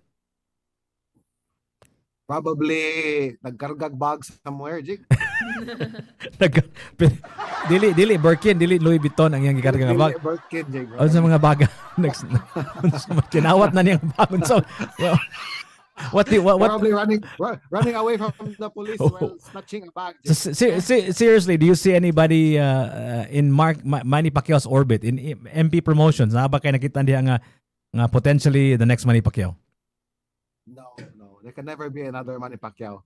Probably nagkargag bag somewhere, Jig. dili Birkin, dili Louis Vuitton ang iyang gikarga nga bag. Birkin, Jig. O sa mga baga next kinawat na niyang bag. So what Probably running away from the police while snatching a bag. Jig. seriously, do you see anybody in Manny Pacquiao's orbit in MP Promotions? Na ba kay nakita diha nga potentially the next Manny Pacquiao? No. There can never be another Manny Pacquiao.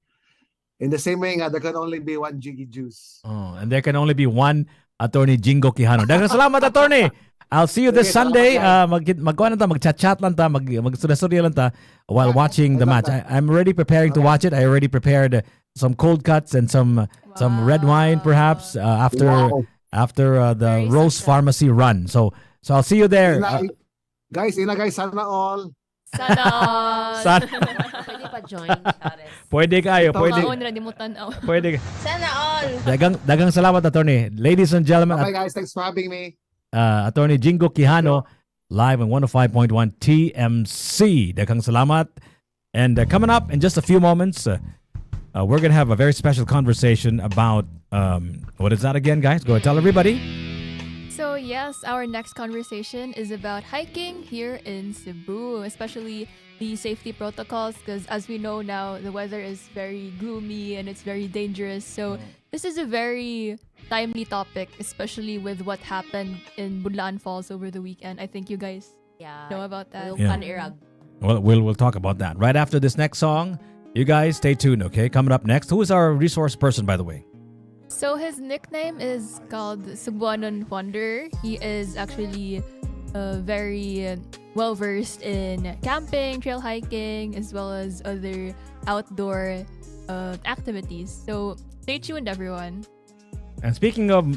In the same way nga, there can only be one Jiggy Juice. Oh, and there can only be one Attorney Jingo Quijano. Daghang salamat, Attorney. I'll see you this Sige, Sunday. salamat, Magkuhan lang ta, magchat-chat lang ta, magsurya lang ta while watching the match. I'm already preparing to watch it. I already prepared some cold cuts and some red wine perhaps after Wow. the Very Rose successful. Pharmacy run. So I'll see you there. Guys, sana all. Sana all. Pwede pa join, Chares. Pwede kayo, Ito pwede. Maon ra di mo tan-aw. Pwede. Sana all! Dagang salamat, Attorney. Ladies and gentlemen, Okay guys, thanks for having me. Attorney Jingo Quijano, live on 105.1 TMC. Daghang salamat. And coming up in just a few moments, we're going to have a very special conversation about, what is that again, guys? Go tell everybody. So yes, our next conversation is about hiking here in Cebu, especially the safety protocols, because as we know now, the weather is very gloomy and it's very dangerous. So this is a very timely topic, especially with what happened in Budlaan Falls over the weekend. I think you guys Yeah. know about that. We'll Yeah. panirag. Well, we'll talk about that right after this next song. You guys stay tuned, okay? Coming up next, who is our resource person, by the way? So his nickname is called Cebuanon Wonder. He is actually very well versed in camping, trail hiking, as well as other outdoor activities. So stay tuned, everyone. And speaking of